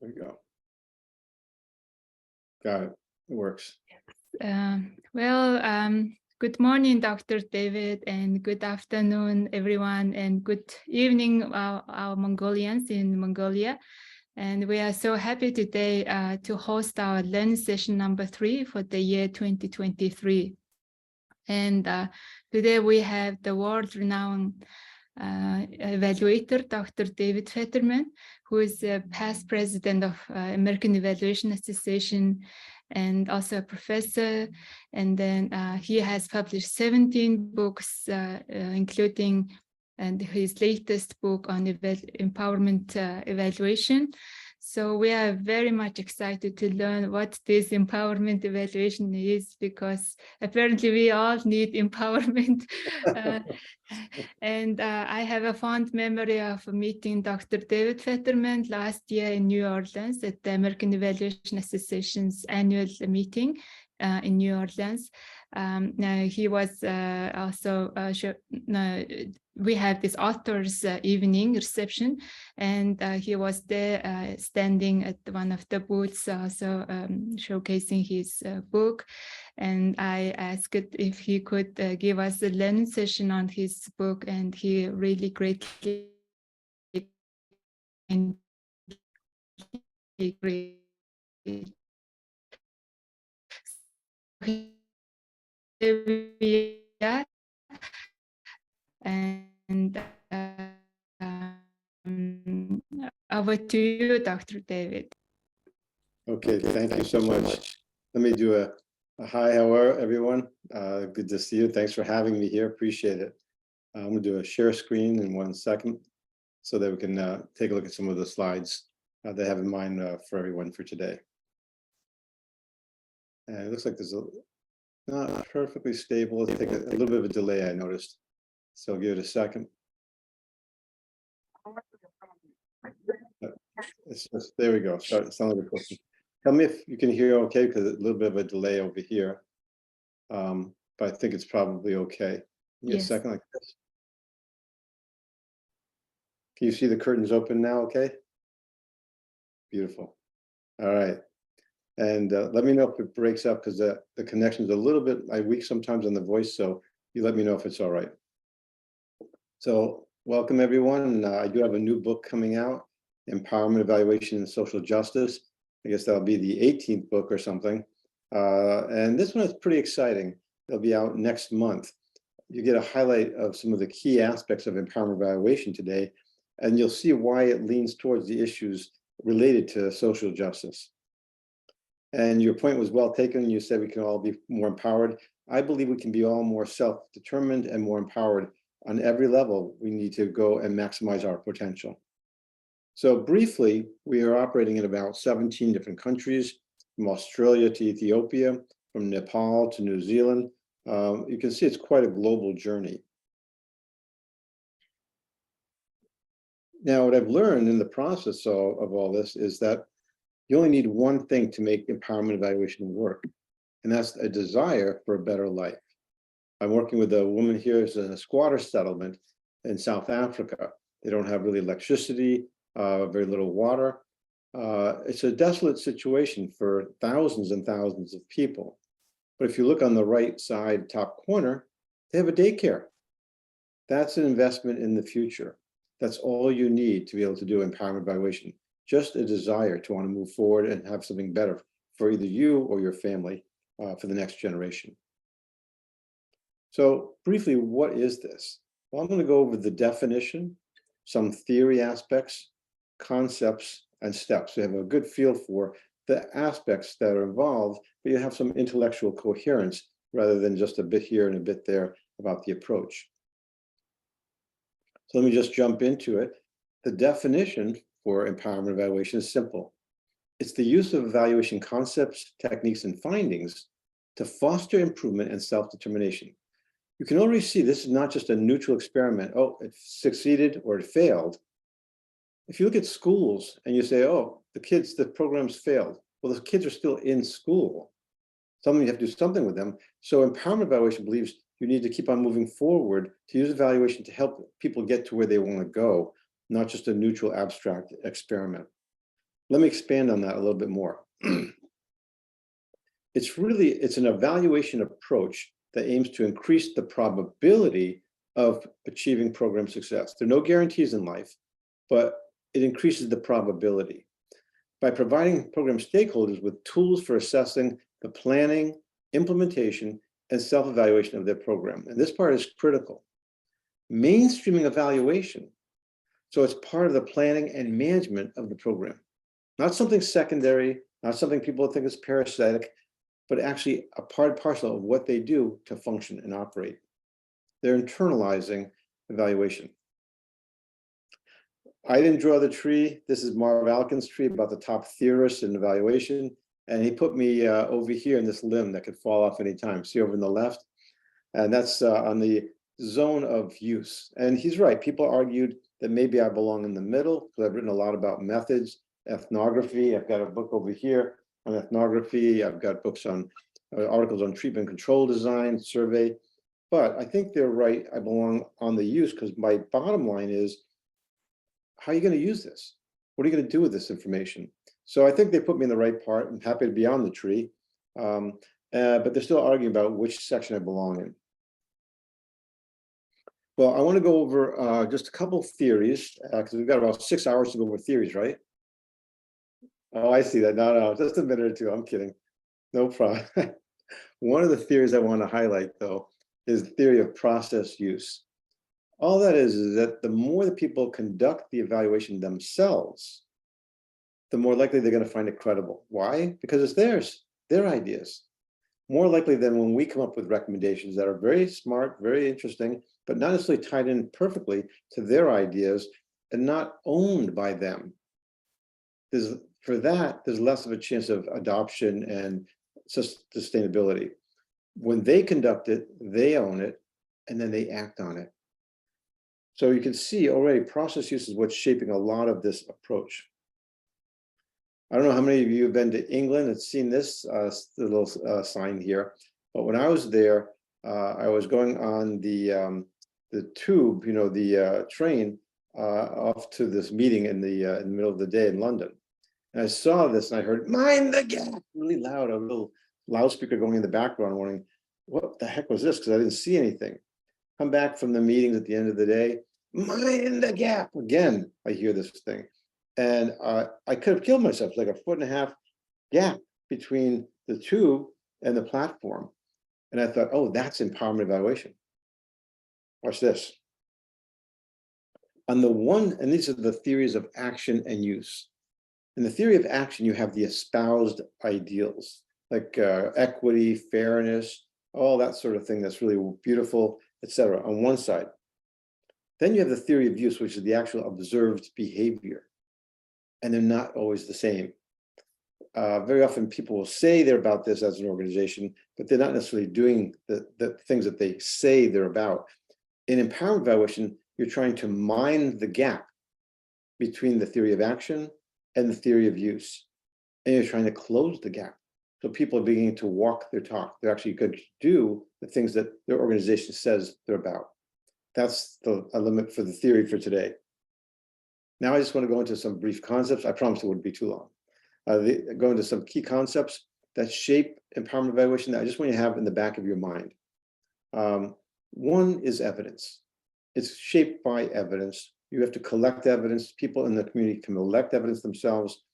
There we go. Got it. It works. Good morning, Dr. David, and good afternoon, everyone, and good evening, our Mongolians in Mongolia. And we are so happy today to host our Learn Session number 3 for the year 2023. And today we have the world-renowned evaluator, Dr. David Fetterman, who is a past president of American Evaluation Association and also a professor. And then he has published 17 books, including his latest book on empowerment evaluation. So we are very much excited to learn what this empowerment evaluation is, because apparently we all need empowerment. And I have a fond memory of meeting Dr. David Fetterman last year in New Orleans at the American Evaluation Association's annual meeting in New Orleans. He was also, we had this author's evening reception, and he was there standing at one of the booths, also showcasing his book. And I asked if he could give us a learning session on his book, and he really greatly agreed. And over to you, Dr. David. Okay, thank you so much. Let me do a hi, how are everyone? Good to see you. Thanks for having me here. Appreciate it. I'm going to do a share screen in 1 second so that we can take a look at some of the slides that I have in mind for everyone for today. And it looks like there's not perfectly stable. Let's take a little bit of a delay, I noticed. So I'll give it a second. There we go. Sound like a question. Tell me if you can hear okay, because a little bit of a delay over here. But I think it's probably okay. Give me a second like this. Can you see the curtains open now? Okay. Beautiful. All right. And let me know if it breaks up, because the connection's a little bit weak sometimes on the voice. So you let me know if it's all right. So welcome, everyone. I do have a new book coming out, Empowerment, Evaluation, and Social Justice. I guess that'll be the 18th book or something. And this one is pretty exciting. It'll be out next month. You get a highlight of some of the key aspects of empowerment evaluation today, and you'll see why it leans towards the issues related to social justice. And your point was well taken. You said we can all be more empowered. I believe we can be all more self-determined and more empowered on every level. We need to go and maximize our potential. So briefly, we are operating in about 17 different countries, from Australia to Ethiopia, from Nepal to New Zealand. You can see it's quite a global journey. Now, what I've learned in the process of all this is that you only need one thing to make empowerment evaluation work, and that's a desire for a better life. I'm working with a woman here who's in a squatter settlement in South Africa. They don't have really electricity, very little water. It's a desolate situation for thousands and thousands of people. But if you look on the right side, top corner, they have a daycare. That's an investment in the future. That's all you need to be able to do empowerment evaluation. Just a desire to want to move forward and have something better for either you or your family for the next generation. So briefly, what is this? Well, I'm going to go over the definition, some theory aspects, concepts, and steps. So you have a good feel for the aspects that are involved, but you have some intellectual coherence rather than just a bit here and a bit there about the approach. So let me just jump into it. The definition for empowerment evaluation is simple. It's the use of evaluation concepts, techniques, and findings to foster improvement and self-determination. You can already see this is not just a neutral experiment. Oh, it succeeded or it failed. If you look at schools and you say, oh, the programs failed. Well, the kids are still in school. You have to do something with them. So empowerment evaluation believes you need to keep on moving forward to use evaluation to help people get to where they want to go, not just a neutral abstract experiment. Let me expand on that a little bit more. It's an evaluation approach that aims to increase the probability of achieving program success. There are no guarantees in life, but it increases the probability by providing program stakeholders with tools for assessing the planning, implementation, and self-evaluation of their program. And this part is critical. Mainstreaming evaluation. So it's part of the planning and management of the program. Not something secondary, not something people think is parasitic, but actually a part and parcel of what they do to function and operate. They're internalizing evaluation. I didn't draw the tree. This is Marv Alkin's tree about the top theorists in evaluation. And he put me over here in this limb that could fall off anytime. See over in the left? And that's on the zone of use. And he's right. People argued that maybe I belong in the middle because I've written a lot about methods, ethnography. I've got a book over here on ethnography. I've got books on articles on treatment control design, survey. But I think they're right. I belong on the use because my bottom line is, how are you going to use this? What are you going to do with this information? So I think they put me in the right part. I'm happy to be on the tree. But they're still arguing about which section I belong in. Well, I want to go over just a couple theories because we've got about 6 hours to go over theories, right? Oh, I see that. No, just a minute or two. I'm kidding. No problem. One of the theories I want to highlight, though, is the theory of process use. All that is that the more that people conduct the evaluation themselves, the more likely they're going to find it credible. Why? Because it's theirs, their ideas. More likely than when we come up with recommendations that are very smart, very interesting, but not necessarily tied in perfectly to their ideas and not owned by them. For that, there's less of a chance of adoption and sustainability. When they conduct it, they own it, and then they act on it. So you can see already process use is what's shaping a lot of this approach. I don't know how many of you have been to England and seen this little sign here, but when I was there, I was going on the tube, the train off to this meeting in the middle of the day in London. And I saw this and I heard, "Mind the gap," really loud, a little loudspeaker going in the background, wondering, what the heck was this? Because I didn't see anything. Come back from the meetings at the end of the day, "Mind the gap." Again, I hear this thing. And I could have killed myself. It's like a 1.5 foot gap between the tube and the platform. And I thought, oh, that's empowerment evaluation. Watch this. On the one, and these are the theories of action and use. In the theory of action, you have the espoused ideals like equity, fairness, all that sort of thing that's really beautiful, etc. on one side. Then you have the theory of use, which is the actual observed behavior. And they're not always the same. Very often people will say they're about this as an organization, but they're not necessarily doing the things that they say they're about. In empowerment evaluation, you're trying to mine the gap between the theory of action and the theory of use. And you're trying to close the gap. So people are beginning to walk their talk. They're actually going to do the things that their organization says they're about. That's a limit for the theory for today. Now I just want to go into some brief concepts. I promise it wouldn't be too long. Go into some key concepts that shape empowerment evaluation that I just want you to have in the back of your mind. One is evidence. It's shaped by evidence. You have to collect evidence. People in the community can collect evidence themselves.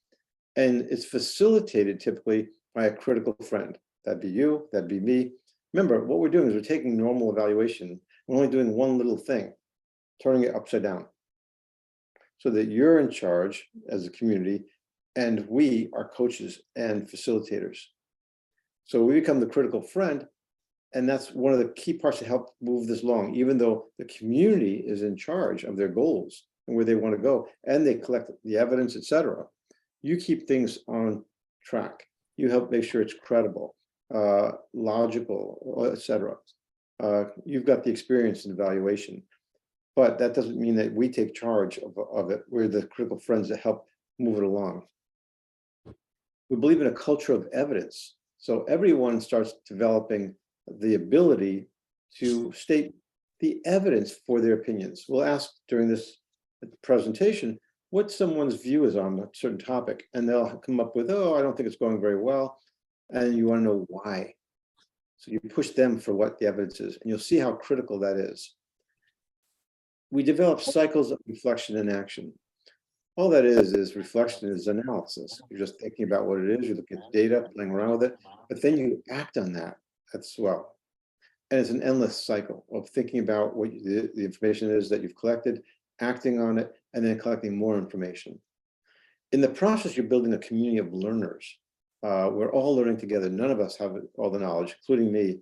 And it's facilitated typically by a critical friend. That'd be you, that'd be me. Remember, what we're doing is we're taking normal evaluation. We're only doing one little thing, turning it upside down. So that you're in charge as a community, and we are coaches and facilitators. So we become the critical friend, and that's one of the key parts to help move this along, even though the community is in charge of their goals and where they want to go, and they collect the evidence, etc. You keep things on track. You help make sure it's credible, logical, etc. You've got the experience in evaluation, but that doesn't mean that we take charge of it. We're the critical friends that help move it along. We believe in a culture of evidence. So everyone starts developing the ability to state the evidence for their opinions. We'll ask during this presentation, what someone's view is on a certain topic, and they'll come up with, oh, I don't think it's going very well. And you want to know why. So you push them for what the evidence is, and you'll see how critical that is. We develop cycles of reflection and action. All that is reflection is analysis. You're just thinking about what it is, you look at the data, playing around with it, but then you act on that as well. And it's an endless cycle of thinking about what the information is that you've collected, acting on it, and then collecting more information. In the process, you're building a community of learners. We're all learning together. None of us have all the knowledge, including me.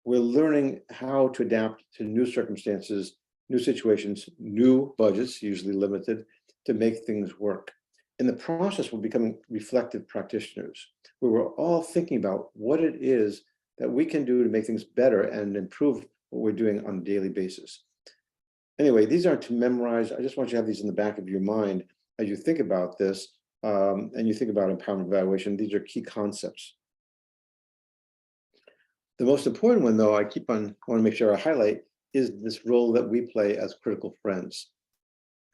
We're learning how to adapt to new circumstances, new situations, new budgets, usually limited, to make things work. In the process, we're becoming reflective practitioners, where we're all thinking about what it is that we can do to make things better and improve what we're doing on a daily basis. Anyway, these aren't to memorize. I just want you to have these in the back of your mind as you think about this, and you think about empowerment evaluation. These are key concepts. The most important one, though, I want to make sure I highlight, is this role that we play as critical friends.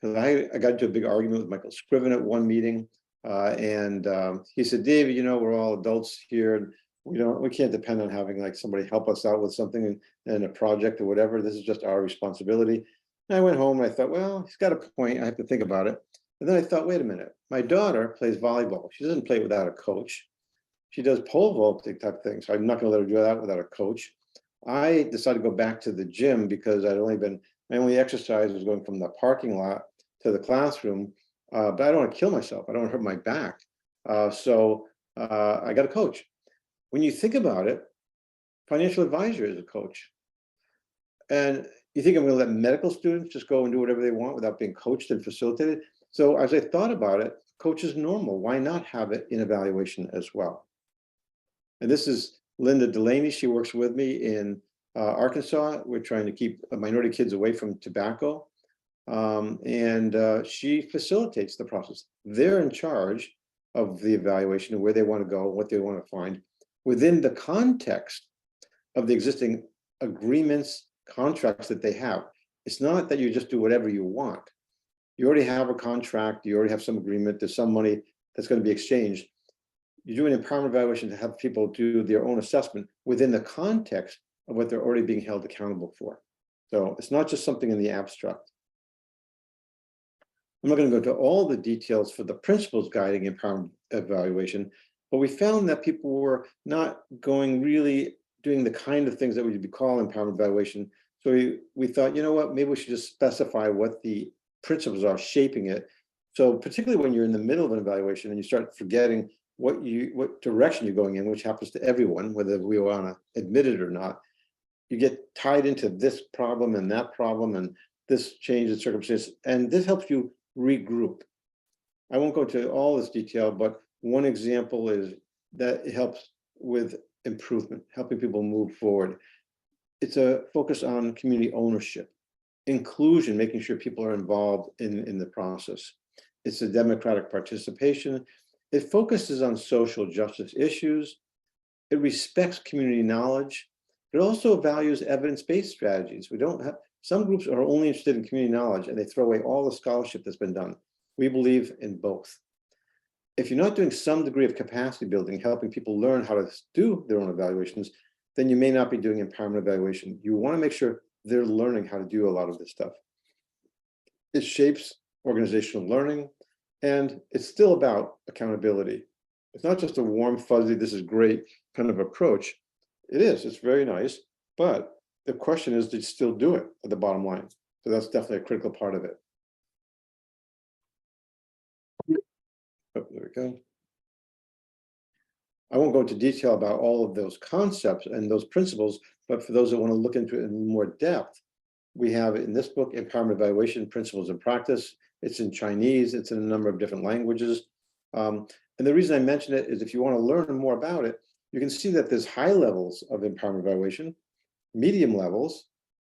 Because I got into a big argument with Michael Scriven at one meeting, and he said, David, you know, we're all adults here, and we can't depend on having like somebody help us out with something in a project or whatever. This is just our responsibility. And I went home and I thought, well, he's got a point. I have to think about it. And then I thought, wait a minute, my daughter plays volleyball. She doesn't play without a coach. She does pole vaulting type things. So I'm not going to let her do that without a coach. I decided to go back to the gym because my only exercise was going from the parking lot to the classroom, but I don't want to kill myself. I don't want to hurt my back. So I got a coach. When you think about it, financial advisor is a coach. And you think I'm going to let medical students just go and do whatever they want without being coached and facilitated? So as I thought about it, coach is normal. Why not have it in evaluation as well? And this is Linda Delaney. She works with me in Arkansas. We're trying to keep minority kids away from tobacco. And she facilitates the process. They're in charge of the evaluation and where they want to go, what they want to find within the context of the existing agreements, contracts that they have. It's not that you just do whatever you want. You already have a contract, you already have some agreement, there's some money that's going to be exchanged. You do an empowerment evaluation to have people do their own assessment within the context of what they're already being held accountable for. So it's not just something in the abstract. I'm not going to go into all the details for the principles guiding empowerment evaluation, but we found that people were not really doing the kind of things that would be called empowerment evaluation. So we thought, you know what, maybe we should just specify what the principles are shaping it. So particularly when you're in the middle of an evaluation and you start forgetting what direction you're going in, which happens to everyone, whether we want to admit it or not, you get tied into this problem and that problem and this change in circumstance, and this helps you regroup. I won't go into all this detail, but one example is that it helps with improvement, helping people move forward. It's a focus on community ownership, inclusion, making sure people are involved in the process. It's a democratic participation. It focuses on social justice issues. It respects community knowledge. It also values evidence-based strategies. Some groups are only interested in community knowledge and they throw away all the scholarship that's been done. We believe in both. If you're not doing some degree of capacity building, helping people learn how to do their own evaluations, then you may not be doing empowerment evaluation. You want to make sure they're learning how to do a lot of this stuff. It shapes organizational learning, and it's still about accountability. It's not just a warm, fuzzy, this is great kind of approach. It is, it's very nice, but the question is, did you still do it at the bottom line? So that's definitely a critical part of it. Oh, there we go. I won't go into detail about all of those concepts and those principles, but for those that want to look into it in more depth, we have in this book, Empowerment Evaluation Principles and Practice. It's in Chinese, it's in a number of different languages. And the reason I mention it is if you want to learn more about it, you can see that there's high levels of empowerment evaluation, medium levels,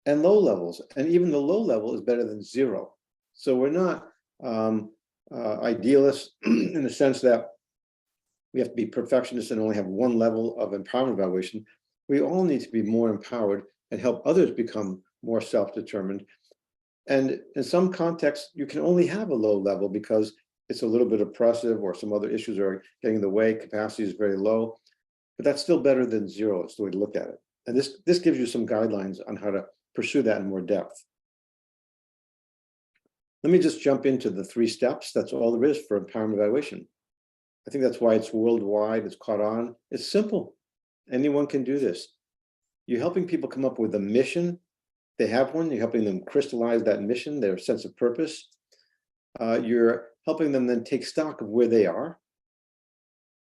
and low levels. And even the low level is better than zero. So we're not idealists in the sense that we have to be perfectionists and only have one level of empowerment evaluation. We all need to be more empowered and help others become more self-determined. And in some contexts, you can only have a low level because it's a little bit oppressive or some other issues are getting in the way, capacity is very low, but that's still better than zero. It's the way to look at it. And this gives you some guidelines on how to pursue that in more depth. Let me just jump into the 3 steps. That's all there is for empowerment evaluation. I think that's why it's worldwide, it's caught on. It's simple. Anyone can do this. You're helping people come up with a mission. They have one, you're helping them crystallize that mission, their sense of purpose. You're helping them then take stock of where they are.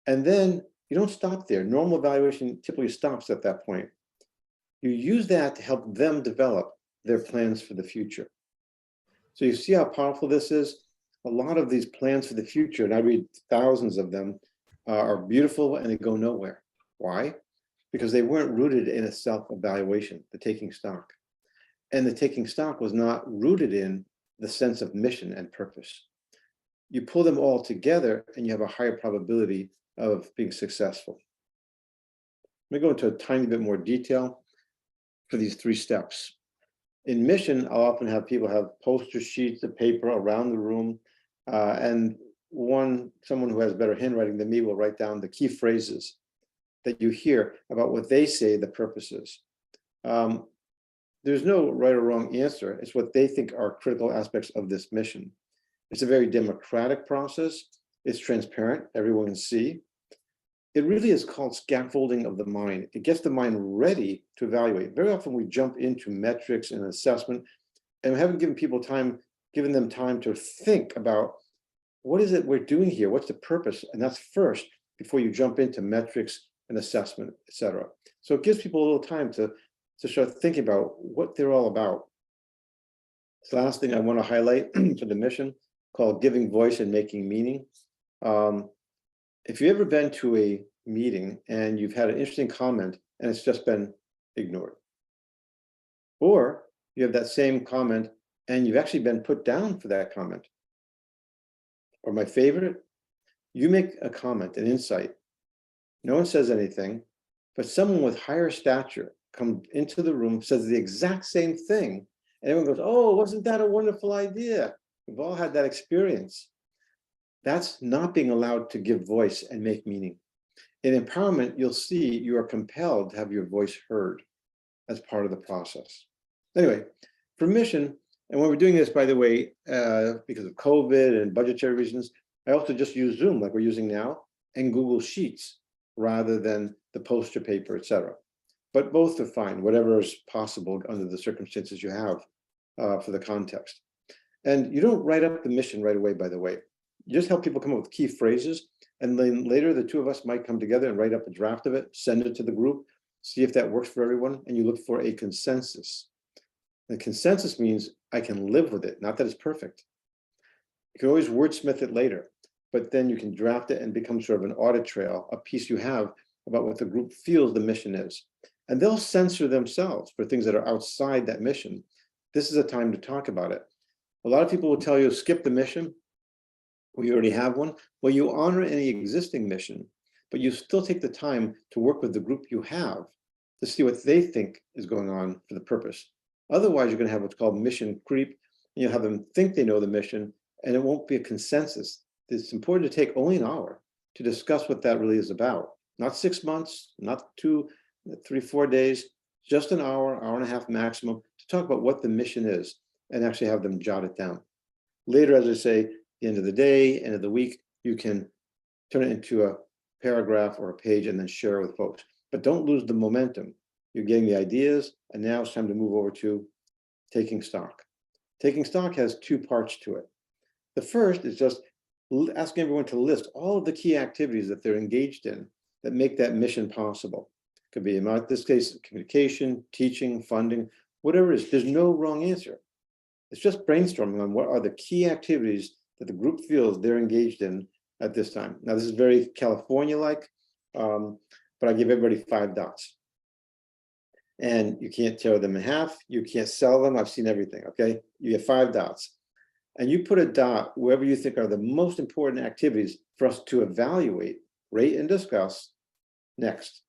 And then you don't stop there. Normal evaluation typically stops at that point. You use that to help them develop their plans for the future. So you see how powerful this is? A lot of these plans for the future, and I read thousands of them, are beautiful and they go nowhere. Why? Because they weren't rooted in a self-evaluation, the taking stock. And the taking stock was not rooted in the sense of mission and purpose. You pull them all together and you have a higher probability of being successful. Let me go into a tiny bit more detail for these 3 steps. In mission, I'll often have people have poster sheets of paper around the room, and someone who has better handwriting than me will write down the key phrases that you hear about what they say the purpose is. There's no right or wrong answer. It's what they think are critical aspects of this mission. It's a very democratic process. It's transparent. Everyone can see. It really is called scaffolding of the mind. It gets the mind ready to evaluate. Very often we jump into metrics and assessment, and we haven't given them time to think about what is it we're doing here? What's the purpose? And that's first before you jump into metrics and assessment, et cetera. So it gives people a little time to start thinking about what they're all about. The last thing I want to highlight for the mission, called giving voice and making meaning. If you've ever been to a meeting and you've had an interesting comment and it's just been ignored, or you have that same comment and you've actually been put down for that comment, or my favorite, you make a comment, an insight, no one says anything, but someone with higher stature comes into the room, says the exact same thing, and everyone goes, oh, wasn't that a wonderful idea? We've all had that experience. That's not being allowed to give voice and make meaning. In empowerment, you'll see you are compelled to have your voice heard as part of the process. Anyway, for mission, and when we're doing this, by the way, because of COVID and budgetary reasons, I also just use Zoom like we're using now and Google Sheets rather than the poster paper, et cetera. But both are fine, whatever is possible under the circumstances you have for the context. And you don't write up the mission right away, by the way. You just help people come up with key phrases, and then later the 2 of us might come together and write up a draft of it, send it to the group, see if that works for everyone, and you look for a consensus. The consensus means I can live with it, not that it's perfect. You can always wordsmith it later, but then you can draft it and become sort of an audit trail, a piece you have about what the group feels the mission is. And they'll censor themselves for things that are outside that mission. This is a time to talk about it. A lot of people will tell you, skip the mission. We already have one. Well, you honor any existing mission, but you still take the time to work with the group you have to see what they think is going on for the purpose. Otherwise, you're going to have what's called mission creep. And you'll have them think they know the mission, and it won't be a consensus. It's important to take only an hour to discuss what that really is about. Not 6 months, not 2, 3, 4 days, just an hour, hour and a half maximum to talk about what the mission is and actually have them jot it down. Later, as I say, the end of the day, end of the week, you can turn it into a paragraph or a page and then share it with folks. But don't lose the momentum. You're getting the ideas, and now it's time to move over to taking stock. Taking stock has 2 parts to it. The first is just asking everyone to list all of the key activities that they're engaged in that make that mission possible. It could be, in this case, communication, teaching, funding, whatever it is. There's no wrong answer. It's just brainstorming on what are the key activities that the group feels they're engaged in at this time. Now, this is very California-like, but I give everybody 5 dots. And you can't tear them in half. You can't sell them. I've seen everything, okay? You get 5 dots. And you put a dot wherever you think are the most important activities for us to evaluate, rate, and discuss next.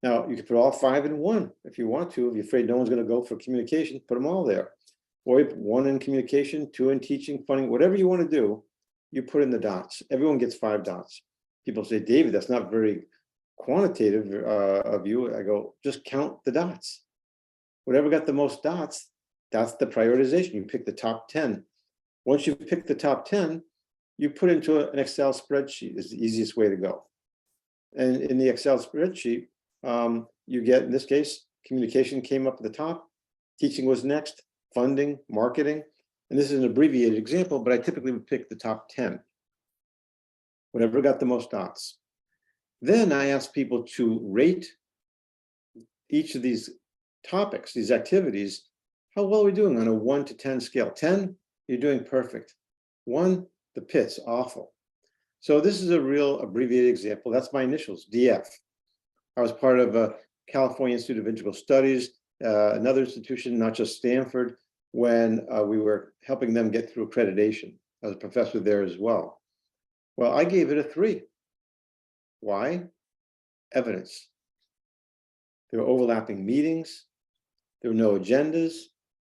Now, you can put all 5 in one if you want to. If you're afraid no one's going to go for communication, put them all there. or you put 1 in communication, 2 in teaching, funding, whatever you want to do, you put in the dots. Everyone gets 5 dots. People say, David, that's not very quantitative of you. I go, just count the dots. Whatever got the most dots, that's the prioritization. You pick the top 10. Once you pick the top 10, you put into an Excel spreadsheet is the easiest way to go. And in the Excel spreadsheet, you get, in this case, communication came up at the top, teaching was next, funding, marketing. And this is an abbreviated example, but I typically would pick the top 10. Whatever got the most dots. Then I ask people to rate each of these topics, these activities. How well are we doing on a 1 to 10 scale? 10, you're doing perfect. 1, the pits, awful. So this is a real abbreviated example. That's my initials, DF. I was part of a California Institute of Integral Studies, another institution, not just Stanford, when we were helping them get through accreditation. I was a professor there as well. Well, I gave it a 3. Why? Evidence. There were overlapping meetings. There were no agendas.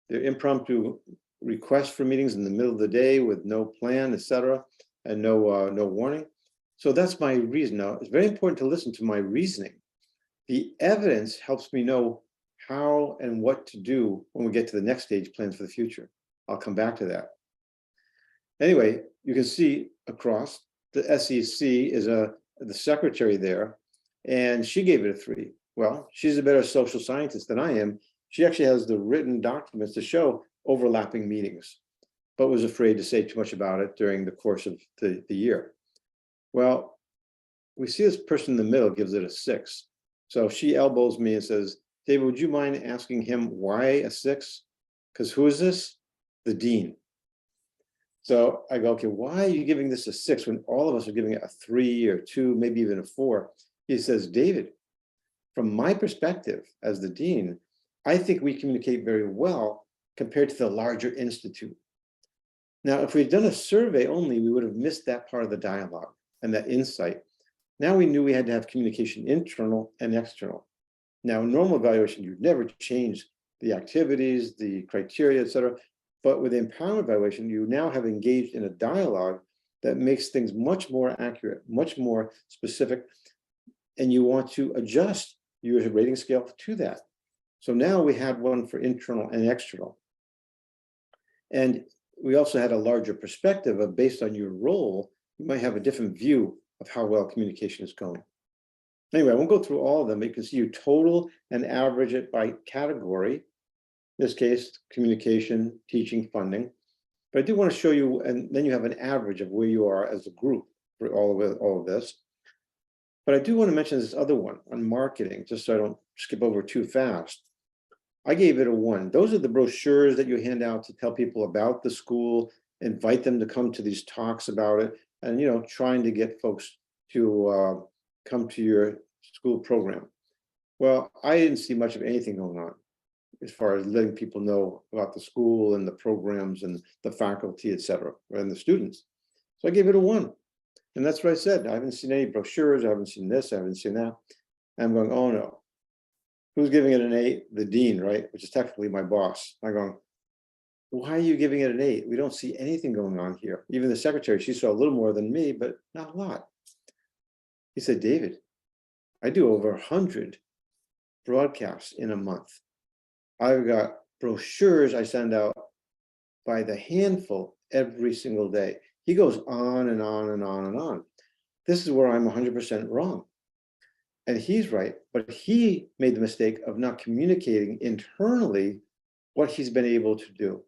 There were impromptu requests for meetings in the middle of the day with no plan, etc., and no warning. So that's my reason. Now, it's very important to listen to my reasoning. The evidence helps me know how and what to do when we get to the next stage, plans for the future. I'll come back to that. Anyway, you can see across the SEC is the secretary there, and she gave it a 3. Well, she's a better social scientist than I am. She actually has the written documents to show overlapping meetings, but was afraid to say too much about it during the course of the year. Well, we see this person in the middle gives it a 6. So she elbows me and says, David, would you mind asking him why a 6? Because who is this? The dean. So I go, okay, why are you giving this a 6 when all of us are giving it a 3 or 2, maybe even a 4? He says, David, from my perspective as the dean, I think we communicate very well compared to the larger institute. Now, if we'd done a survey only, we would have missed that part of the dialogue and that insight. Now we knew we had to have communication internal and external. Now, in normal evaluation, you'd never change the activities, the criteria, et cetera. But with empowerment evaluation, you now have engaged in a dialogue that makes things much more accurate, much more specific, and you want to adjust your rating scale to that. So now we had one for internal and external. And we also had a larger perspective of, based on your role, you might have a different view of how well communication is going. Anyway, I won't go through all of them, but you can see you total and average it by category. In this case, communication, teaching, funding. But I do want to show you, and then you have an average of where you are as a group for all of this. But I do want to mention this other one on marketing, just so I don't skip over too fast. I gave it a 1. Those are the brochures that you hand out to tell people about the school, invite them to come to these talks about it, and trying to get folks to come to your school program. Well, I didn't see much of anything going on as far as letting people know about the school and the programs and the faculty, et cetera, and the students. So I gave it a 1. And that's what I said. I haven't seen any brochures. I haven't seen this. I haven't seen that. And I'm going, oh no. Who's giving it an 8? The dean, right? Which is technically my boss. I'm going, why are you giving it an 8? We don't see anything going on here. Even the secretary, she saw a little more than me, but not a lot. He said, David, I do over 100 broadcasts in a month. I've got brochures I send out by the handful every single day. He goes on and on and on and on. This is where I'm 100% wrong. And he's right, but he made the mistake of not communicating internally what he's been able to do.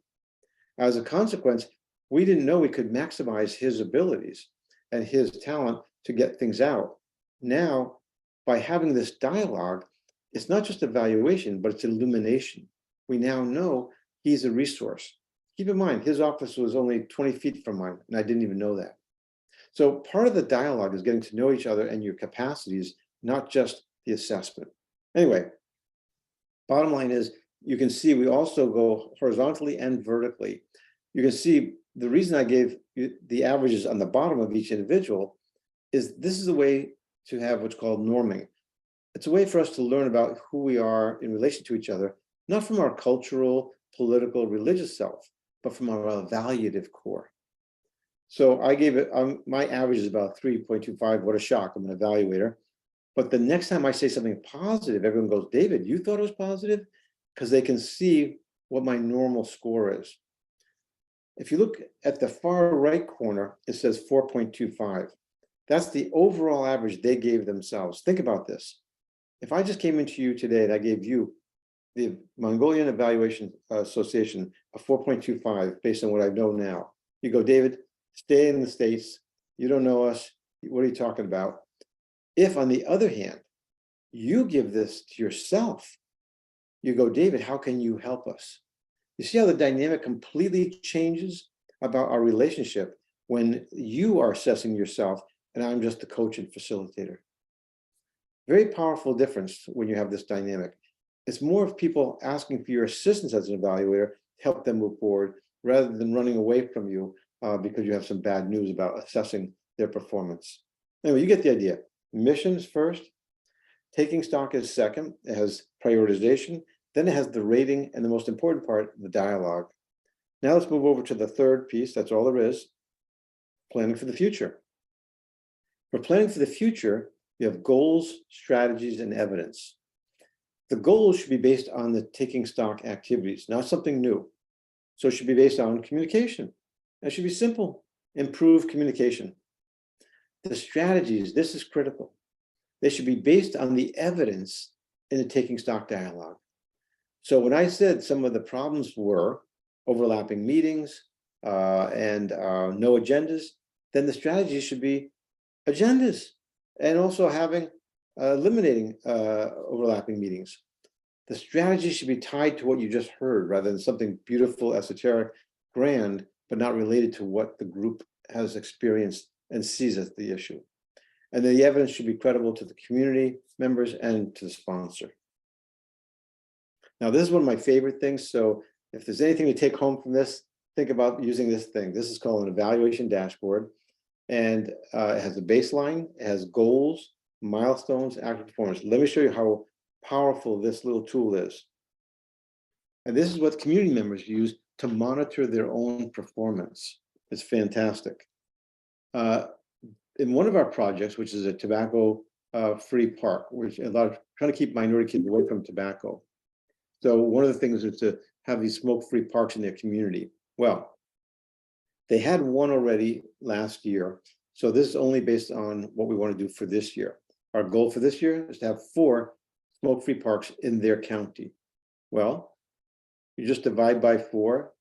As a consequence, we didn't know we could maximize his abilities and his talent to get things out. Now, by having this dialogue, it's not just evaluation, but it's illumination. We now know he's a resource. Keep in mind, his office was only 20 feet from mine, and I didn't even know that. So part of the dialogue is getting to know each other and your capacities, not just the assessment. Anyway, bottom line is, you can see we also go horizontally and vertically. You can see the reason I gave you the averages on the bottom of each individual is this is a way to have what's called norming. It's a way for us to learn about who we are in relation to each other, not from our cultural political, religious self, but from our evaluative core. So I gave it, my average is about 3.25. What a shock, I'm an evaluator. But the next time I say something positive, everyone goes, David, you thought it was positive? Because they can see what my normal score is. If you look at the far right corner, it says 4.25. That's the overall average they gave themselves. Think about this. If I just came into you today and I gave you the Mongolian Evaluation Association a 4.25 based on what I know now, you go, David, stay in the States. You don't know us. What are you talking about? If, on the other hand, you give this to yourself, you go, David, how can you help us? You see how the dynamic completely changes about our relationship when you are assessing yourself and I'm just the coach and facilitator. Very powerful difference when you have this dynamic. It's more of people asking for your assistance as an evaluator to help them move forward rather than running away from you because you have some bad news about assessing their performance. Anyway, you get the idea. Missions first, taking stock is second. It has prioritization. Then it has the rating, and the most important part, the dialogue. Now let's move over to the third piece. That's all there is. Planning for the future. For planning for the future, you have goals, strategies, and evidence. The goals should be based on the taking stock activities, not something new. So it should be based on communication. It should be simple. Improve communication. The strategies, this is critical. They should be based on the evidence in the taking stock dialogue. So when I said some of the problems were overlapping meetings and no agendas, then the strategy should be agendas and also having eliminating overlapping meetings. The strategy should be tied to what you just heard rather than something beautiful, esoteric, grand, but not related to what the group has experienced and sees as the issue. And then the evidence should be credible to the community members and to the sponsor. Now, this is one of my favorite things. So if there's anything to take home from this, think about using this thing. This is called an evaluation dashboard. And it has a baseline, it has goals, milestones, actual performance. Let me show you how powerful this little tool is. And this is what community members use to monitor their own performance. It's fantastic. In one of our projects, which is a tobacco-free park, which a lot of trying to keep minority kids away from tobacco. So one of the things is to have these smoke-free parks in their community. Well, they had one already last year. So this is only based on what we want to do for this year. Our goal for this year is to have 4 smoke-free parks in their county. Well, you just divide by 4,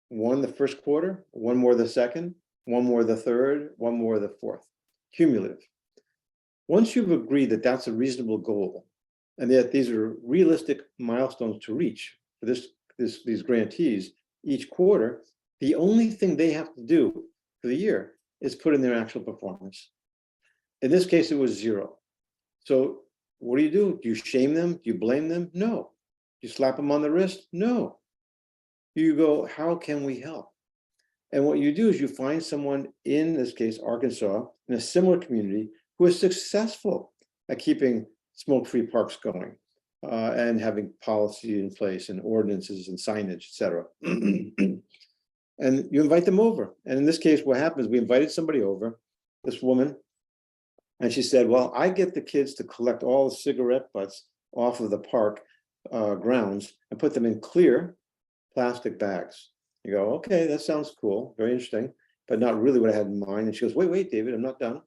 1 the first quarter, 1 more the second, 1 more the third, 1 more the fourth, cumulative. Once you've agreed that that's a reasonable goal, and that these are realistic milestones to reach for these grantees each quarter, the only thing they have to do for the year is put in their actual performance. In this case, it was 0. So what do? Do you shame them? Do you blame them? No. Do you slap them on the wrist? No. You go, how can we help? And what you do is you find someone, in this case, Arkansas, in a similar community, who is successful at keeping smoke-free parks going and having policy in place and ordinances and signage, et cetera. And you invite them over. And in this case, what happens, we invited somebody over, this woman, and she said, well, I get the kids to collect all the cigarette butts off of the park grounds and put them in clear plastic bags. You go, okay, that sounds cool, very interesting, but not really what I had in mind. And she goes, wait, David, I'm not done.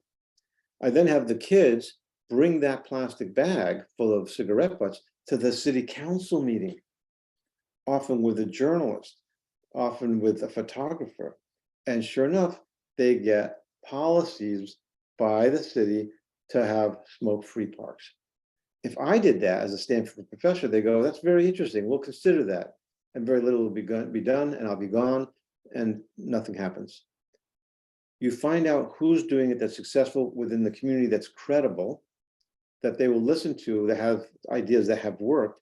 I then have the kids bring that plastic bag full of cigarette butts to the city council meeting, often with a journalist, often with a photographer. And sure enough, they get policies by the city to have smoke-free parks. If I did that as a Stanford professor, they go, that's very interesting, we'll consider that. And very little will be done, and I'll be gone, and nothing happens. You find out who's doing it that's successful within the community that's credible, that they will listen to, that have ideas that have worked,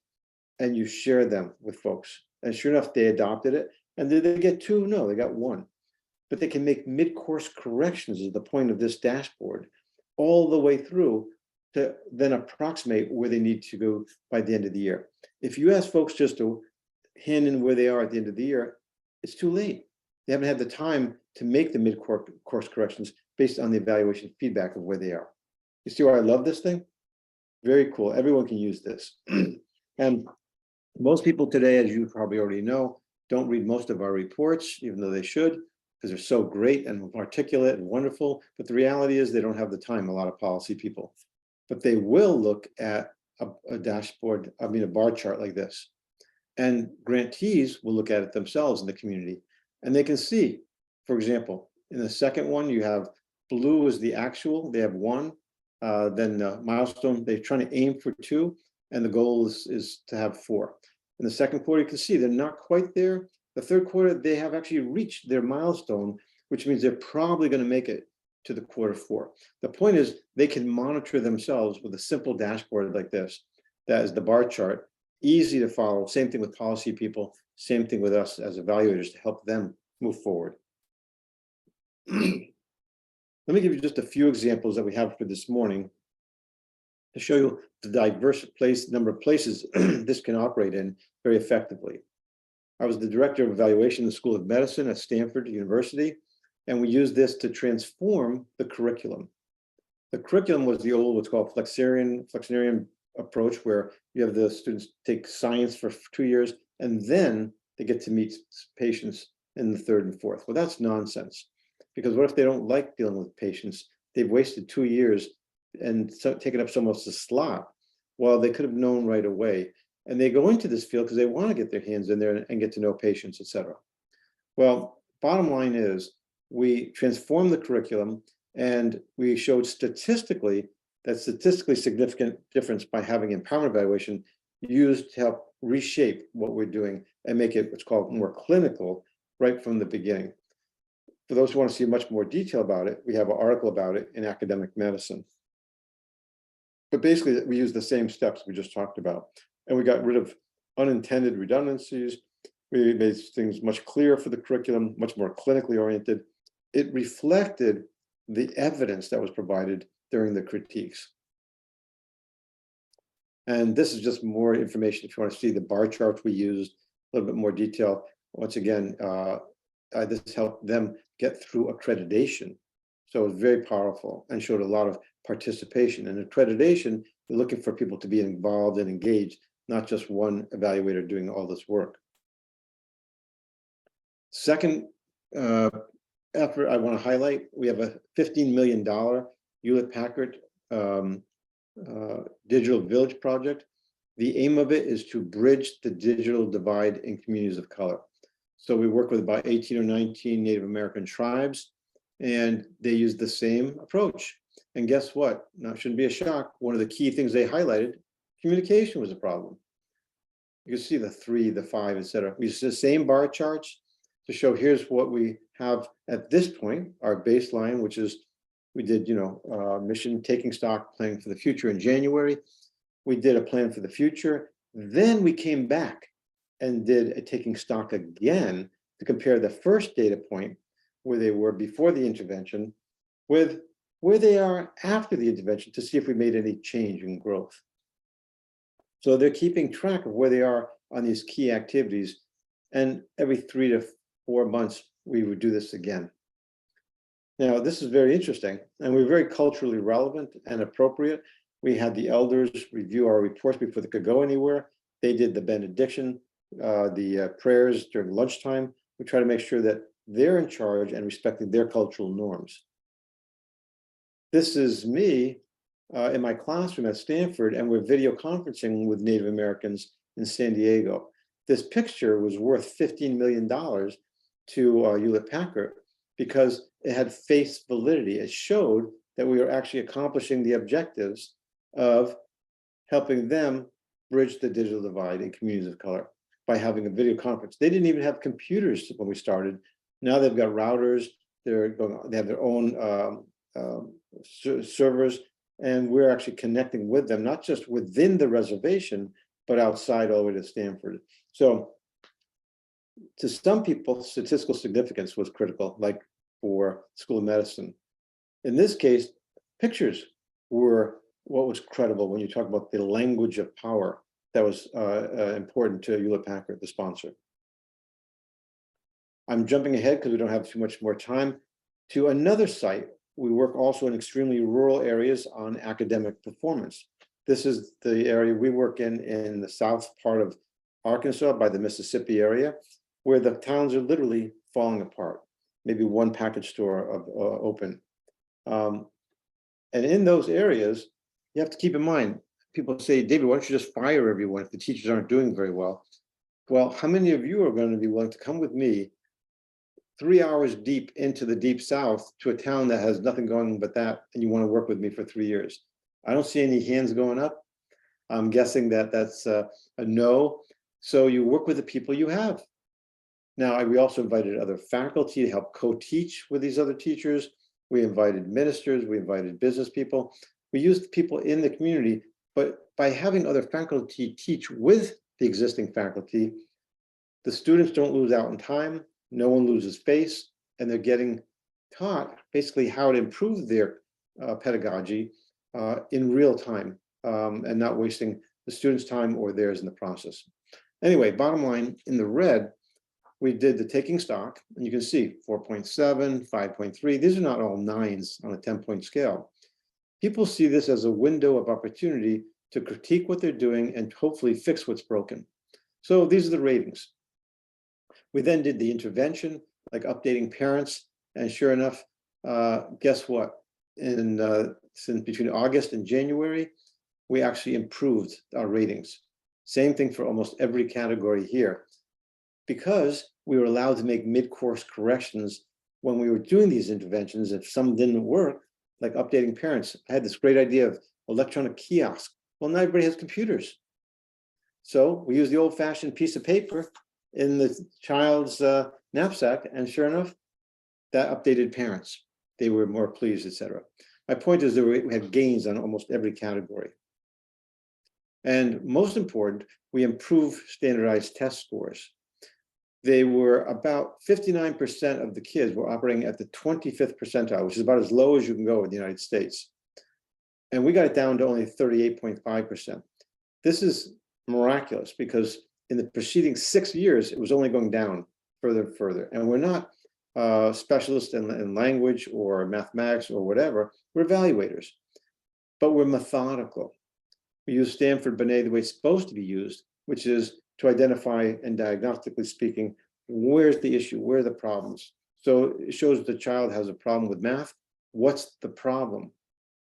and you share them with folks. And sure enough, they adopted it. And did they get 2? No, they got 1. But they can make mid-course corrections is the point of this dashboard, all the way through to then approximate where they need to go by the end of the year. If you ask folks just to hand in where they are at the end of the year, it's too late. They haven't had the time to make the mid-course corrections based on the evaluation feedback of where they are. You see why I love this thing? Very cool. Everyone can use this. And most people today, as you probably already know, don't read most of our reports, even though they should, because they're so great and articulate and wonderful. But the reality is they don't have the time, a lot of policy people. But they will look at a dashboard, I mean, a bar chart like this. And grantees will look at it themselves in the community. And they can see, for example, in the second one, you have blue is the actual, they have 1. Then the milestone, they're trying to aim for 2, and the goal is to have 4. In the second quarter, you can see they're not quite there. The third quarter, they have actually reached their milestone, which means they're probably going to make it to the quarter 4. The point is they can monitor themselves with a simple dashboard like this. That is the bar chart, easy to follow. Same thing with policy people, same thing with us as evaluators to help them move forward. Let me give you just a few examples that we have for this morning to show you the diverse number of places this can operate in very effectively. I was the director of evaluation in the School of Medicine at Stanford University, and we used this to transform the curriculum. The curriculum was the old, what's called Flexnerian approach, where you have the students take science for 2 years, and then they get to meet patients in the 3rd and 4th. Well, that's nonsense, because what if they don't like dealing with patients? They've wasted 2 years and taken up so much of the slot. Well, they could have known right away. And they go into this field because they want to get their hands in there and get to know patients, et cetera. Well, bottom line is we transformed the curriculum, and we showed statistically significant difference by having empowerment evaluation used to help reshape what we're doing and make it what's called more clinical right from the beginning. For those who want to see much more detail about it, we have an article about it in Academic Medicine. But basically, we use the same steps we just talked about, and we got rid of unintended redundancies. We made things much clearer for the curriculum, much more clinically oriented. It reflected the evidence that was provided during the critiques. And this is just more information if you want to see the bar charts we used, a little bit more detail. Once again, this helped them get through accreditation. So it was very powerful and showed a lot of participation. And accreditation, we're looking for people to be involved and engaged, not just one evaluator doing all this work. Second effort I want to highlight, we have a $15 million Hewlett-Packard Digital Village project. The aim of it is to bridge the digital divide in communities of color. So we work with about 18 or 19 Native American tribes, and they use the same approach. And guess what? Now, it shouldn't be a shock. One of the key things they highlighted, communication was a problem. You can see the 3, the 5, et cetera. We use the same bar charts to show here's what we have at this point, our baseline, which is we did, mission taking stock, planning for the future in January. We did a plan for the future. Then we came back and did a taking stock again to compare the first data point where they were before the intervention with where they are after the intervention to see if we made any change in growth. So they're keeping track of where they are on these key activities. And every 3 to 4 months, we would do this again. Now, this is very interesting, and we're very culturally relevant and appropriate. We had the elders review our reports before they could go anywhere. They did the benediction, the prayers during lunchtime. We try to make sure that they're in charge and respecting their cultural norms. This is me in my classroom at Stanford, and we're video conferencing with Native Americans in San Diego. This picture was worth $15 million to Hewlett-Packard because it had face validity. It showed that we were actually accomplishing the objectives of helping them bridge the digital divide in communities of color by having a video conference. They didn't even have computers when we started. Now they've got routers. They have their own servers, and we're actually connecting with them, not just within the reservation, but outside all the way to Stanford. So to some people, statistical significance was critical, like for School of Medicine. In this case, pictures were what was credible when you talk about the language of power. that was important to Hewlett Packard, the sponsor. I'm jumping ahead because we don't have too much more time to another site. We work also in extremely rural areas on academic performance. This is the area we work in the south part of Arkansas by the Mississippi area, where the towns are literally falling apart. Maybe one package store open. And in those areas, you have to keep in mind, people say, David, why don't you just fire everyone if the teachers aren't doing very well? Well, how many of you are going to be willing to come with me 3 hours deep into the deep south to a town that has nothing going but that, and you want to work with me for 3 years? I don't see any hands going up. I'm guessing that that's a no. So you work with the people you have. Now, we also invited other faculty to help co-teach with these other teachers. We invited ministers, we invited business people. We used people in the community, but by having other faculty teach with the existing faculty, the students don't lose out in time, no one loses face, and they're getting taught basically how to improve their pedagogy in real time and not wasting the students' time or theirs in the process. Anyway, bottom line, in the red, we did the taking stock, and you can see 4.7, 5.3. These are not all 9s on a 10-point scale. People see this as a window of opportunity to critique what they're doing and hopefully fix what's broken. So these are the ratings. We then did the intervention, like updating parents, and sure enough, guess what? Since between August and January, we actually improved our ratings. Same thing for almost every category here, because we were allowed to make mid-course corrections when we were doing these interventions. If some didn't work, like updating parents, I had this great idea of electronic kiosk. Well, not everybody has computers. So we used the old-fashioned piece of paper in the child's knapsack, and sure enough, that updated parents. They were more pleased, etc. My point is that we had gains on almost every category. And most important, we improved standardized test scores. They were about 59% of the kids were operating at the 25th percentile, which is about as low as you can go in the United States. And we got it down to only 38.5%. This is miraculous because in the preceding 6 years, it was only going down further and further. And we're not specialists in language or mathematics or whatever. We're evaluators, but we're methodical. We use Stanford Binet the way it's supposed to be used, which is to identify and diagnostically speaking, where's the issue, where are the problems? So it shows the child has a problem with math. What's the problem?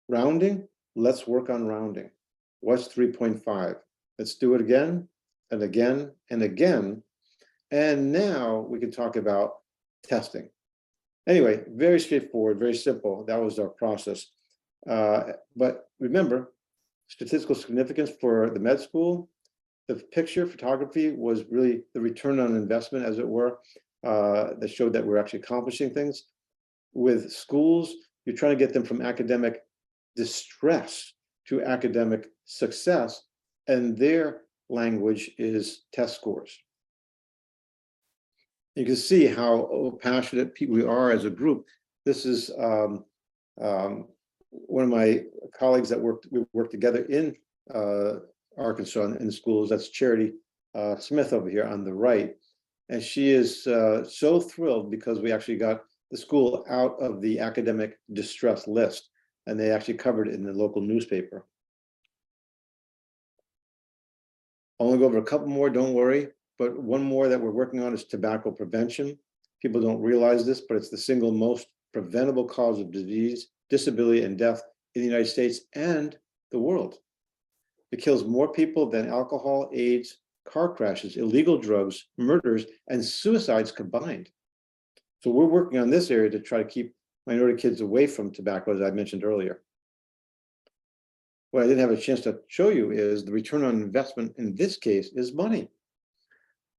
Rounding, let's work on rounding. What's 3.5? Let's do it again and again and again. And now we can talk about testing. Anyway, very straightforward, very simple. That was our process. But remember, statistical significance for the med school, the picture photography was really the return on investment, as it were, that showed that we're actually accomplishing things. With schools, you're trying to get them from academic distress to academic success, and their language is test scores. You can see how passionate we are as a group. This is one of my colleagues that we work together in Arkansas in the schools. That's Charity Smith over here on the right. And she is so thrilled because we actually got the school out of the academic distress list, and they actually covered it in the local newspaper. I'll only go over a couple more, don't worry. But one more that we're working on is tobacco prevention. People don't realize this, but it's the single most preventable cause of disease, disability, and death in the United States and the world. It kills more people than alcohol, AIDS, car crashes, illegal drugs, murders, and suicides combined. So we're working on this area to try to keep minority kids away from tobacco, as I mentioned earlier. What I didn't have a chance to show you is the return on investment in this case is money.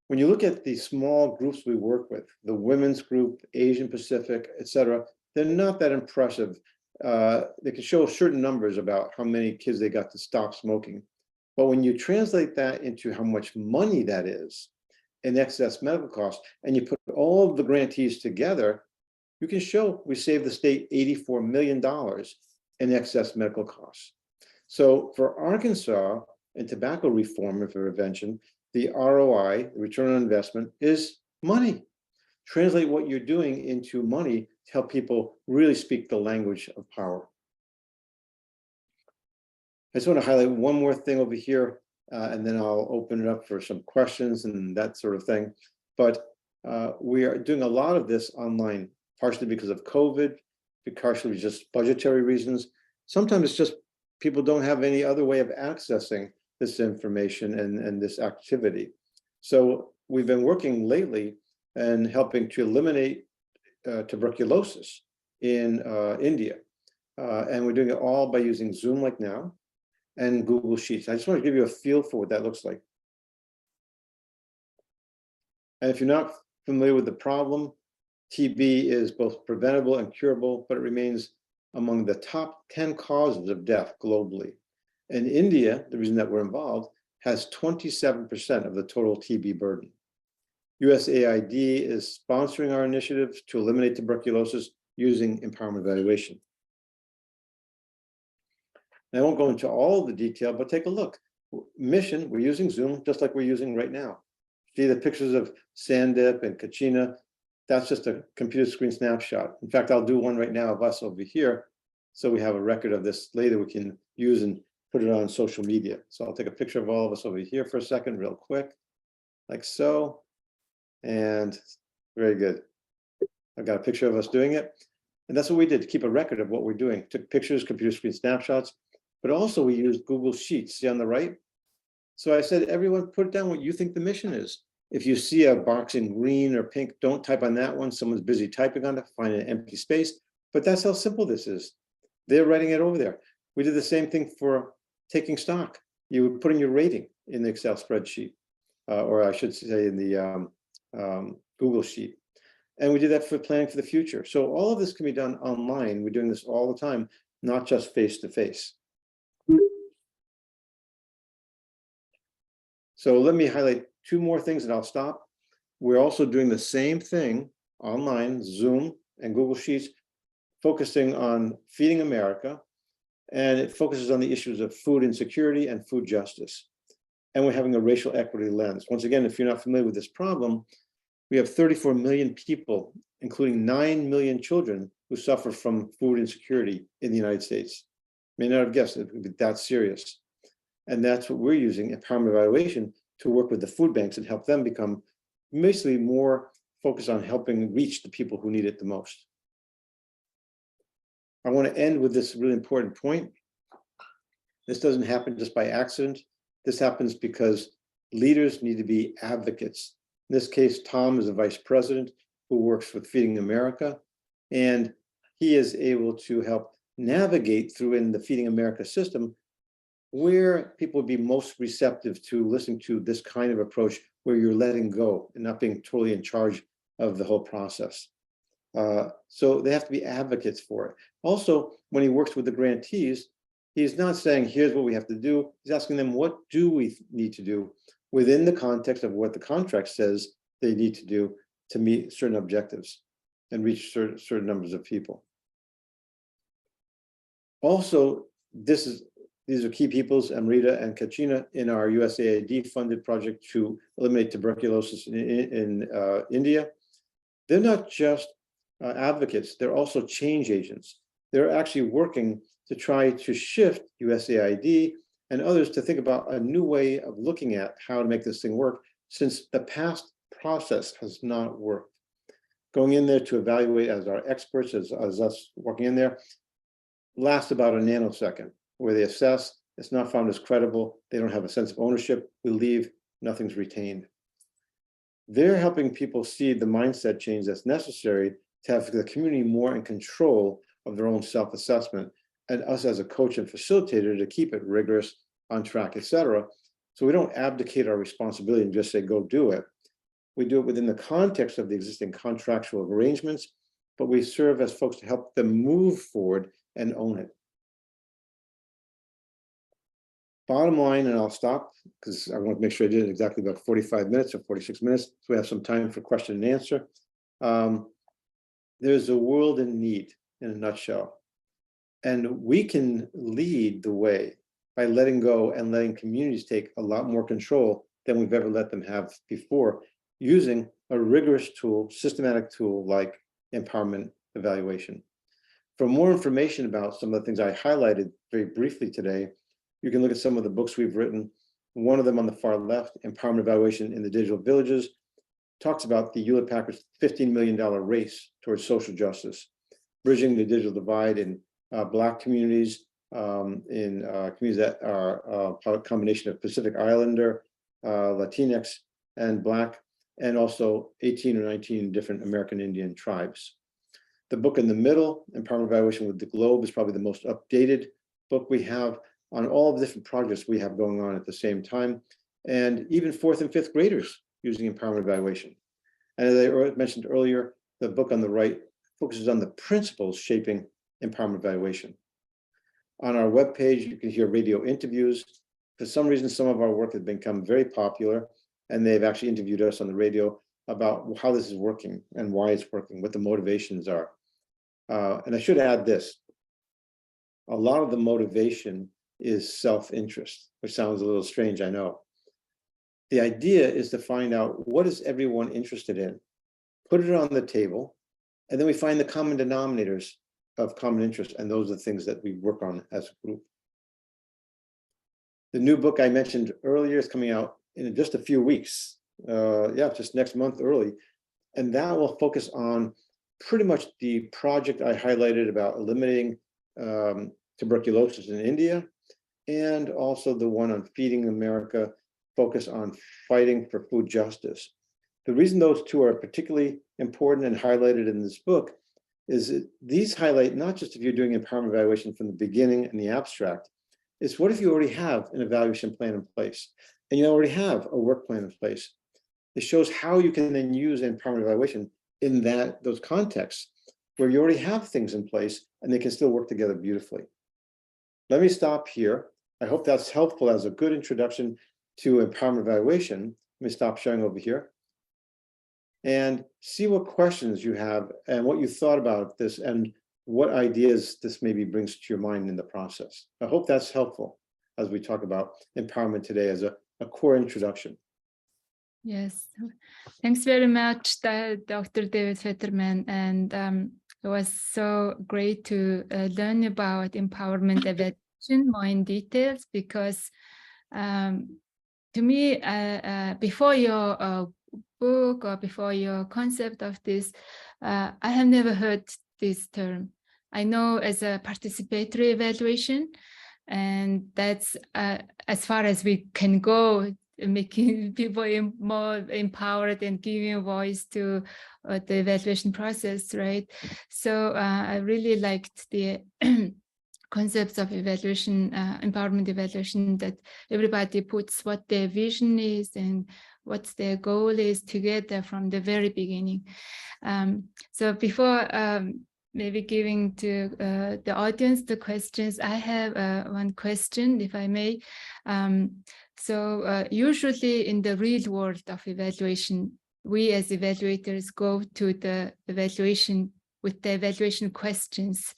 When you look at the small groups we work with, the women's group, Asian Pacific, et cetera, they're not that impressive. They can show certain numbers about how many kids they got to stop smoking. But when you translate that into how much money that is in excess medical costs, and you put all of the grantees together, you can show we saved the state $84 million in excess medical costs. So for Arkansas, in tobacco reform and prevention, the ROI, the return on investment, is money. Translate what you're doing into money to help people really speak the language of power. I just want to highlight one more thing over here, and then I'll open it up for some questions and that sort of thing. But we are doing a lot of this online, partially because of COVID, partially just budgetary reasons. Sometimes it's just people don't have any other way of accessing this information and this activity. So we've been working lately and helping to eliminate tuberculosis in India. And we're doing it all by using Zoom like now and Google Sheets. I just want to give you a feel for what that looks like. And if you're not familiar with the problem, TB is both preventable and curable, but it remains among the top 10 causes of death globally. And India, the reason that we're involved, has 27% of the total TB burden. USAID is sponsoring our initiative to eliminate tuberculosis using empowerment evaluation. And I won't go into all the detail, but take a look. Mission, we're using Zoom just like we're using right now. See the pictures of Sandip and Kachina? That's just a computer screen snapshot. In fact, I'll do one right now of us over here. So we have a record of this later we can use and put it on social media. So I'll take a picture of all of us over here for a second, real quick, like so. And very good. I've got a picture of us doing it. And that's what we did to keep a record of what we're doing. Took pictures, computer screen snapshots, but also we used Google Sheets. See on the right? So I said, everyone put down what you think the mission is. If you see a box in green or pink, don't type on that one. Someone's busy typing on it, find an empty space. But that's how simple this is. They're writing it over there. We did the same thing for taking stock. You would put in your rating in the Excel spreadsheet, or I should say in the Google Sheet. And we did that for planning for the future. So all of this can be done online. We're doing this all the time, not just face-to-face. So let me highlight two more things and I'll stop. We're also doing the same thing online, Zoom and Google Sheets, focusing on Feeding America. And it focuses on the issues of food insecurity and food justice. And we're having a racial equity lens. Once again, if you're not familiar with this problem, we have 34 million people, including 9 million children, who suffer from food insecurity in the United States. May not have guessed it would be that serious. And that's what we're using, empowerment evaluation, to work with the food banks and help them become basically more focused on helping reach the people who need it the most. I want to end with this really important point. This doesn't happen just by accident. This happens because leaders need to be advocates. In this case, Tom is a vice president who works with Feeding America, and he is able to help navigate through in the Feeding America system where people would be most receptive to listening to this kind of approach where you're letting go and not being totally in charge of the whole process. So they have to be advocates for it. Also, when he works with the grantees, he's not saying, here's what we have to do. He's asking them, what do we need to do within the context of what the contract says they need to do to meet certain objectives and reach certain numbers of people. Also, these are key peoples, Amrita and Kachina, in our USAID funded project to eliminate tuberculosis in India. They're not just advocates, they're also change agents. They're actually working to try to shift USAID and others to think about a new way of looking at how to make this thing work, since the past process has not worked. Going in there to evaluate as our experts, as us working in there, lasts about a nanosecond, where they assess, it's not found as credible, they don't have a sense of ownership, we leave, nothing's retained. They're helping people see the mindset change that's necessary to have the community more in control of their own self-assessment, and us as a coach and facilitator to keep it rigorous, on track, etc. So we don't abdicate our responsibility and just say, go do it. We do it within the context of the existing contractual arrangements, but we serve as folks to help them move forward and own it. Bottom line, and I'll stop because I want to make sure I did it exactly about 45 minutes or 46 minutes, so we have some time for question and answer. There's a world in need in a nutshell, and we can lead the way by letting go and letting communities take a lot more control than we've ever let them have before, using a rigorous tool, systematic tool like empowerment evaluation. For more information about some of the things I highlighted very briefly today, you can look at some of the books we've written. One of them on the far left, Empowerment Evaluation in the Digital Villages, talks about the Hewlett-Packard's $15 million race towards social justice, bridging the digital divide in Black communities, in communities that are a combination of Pacific Islander, Latinx, and Black, and also 18 or 19 different American Indian tribes. The book in the middle, Empowerment Evaluation with the Globe, is probably the most updated book we have on all of the different projects we have going on at the same time, and even 4th and 5th graders using empowerment evaluation. And as I mentioned earlier, the book on the right focuses on the principles shaping empowerment evaluation. On our webpage, you can hear radio interviews. For some reason, some of our work has become very popular, and they've actually interviewed us on the radio about how this is working and why it's working, what the motivations are. And I should add this. A lot of the motivation is self-interest, which sounds a little strange, I know. The idea is to find out what is everyone interested in, put it on the table, and then we find the common denominators of common interest, and those are the things that we work on as a group. The new book I mentioned earlier is coming out in just a few weeks. Just next month early. And that will focus on pretty much the project I highlighted about eliminating tuberculosis in India, and also the one on Feeding America, focus on fighting for food justice. The reason those two are particularly important and highlighted in this book is that these highlight not just if you're doing empowerment evaluation from the beginning and the abstract, it's what if you already have an evaluation plan in place and you already have a work plan in place. It shows how you can then use empowerment evaluation in those contexts where you already have things in place and they can still work together beautifully. Let me stop here. I hope that's helpful as a good introduction to empowerment evaluation. Let me stop sharing over here and see what questions you have and what you thought about this and what ideas this maybe brings to your mind in the process. I hope that's helpful as we talk about empowerment today as a core introduction. Yes, thanks very much, Dr. David Fetterman. And it was so great to learn about empowerment evaluation more in details, because to me, before your book or before your concept of this, I have never heard this term. I know as a participatory evaluation, and that's as far as we can go, making people more empowered and giving a voice to the evaluation process, right? So I really liked the concepts of evaluation, empowerment evaluation, that everybody puts what their vision is and what their goal is together from the very beginning. So before maybe giving to the audience the questions, I have one question, if I may. So usually in the real world of evaluation, we as evaluators go to the evaluation with the evaluation questions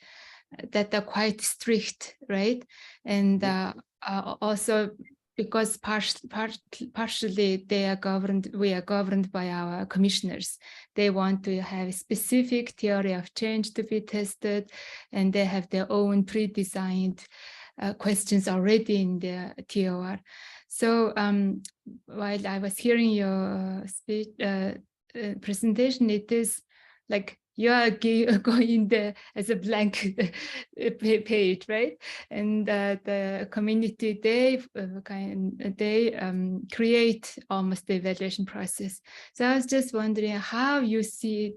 that are quite strict, right? And also because partially we are governed by our commissioners. They want to have a specific theory of change to be tested, and they have their own pre-designed questions already in their TOR. So while I was hearing your speech presentation, it is like you are going there as a blank page, right? And the community, they create almost the evaluation process. So I was just wondering how you see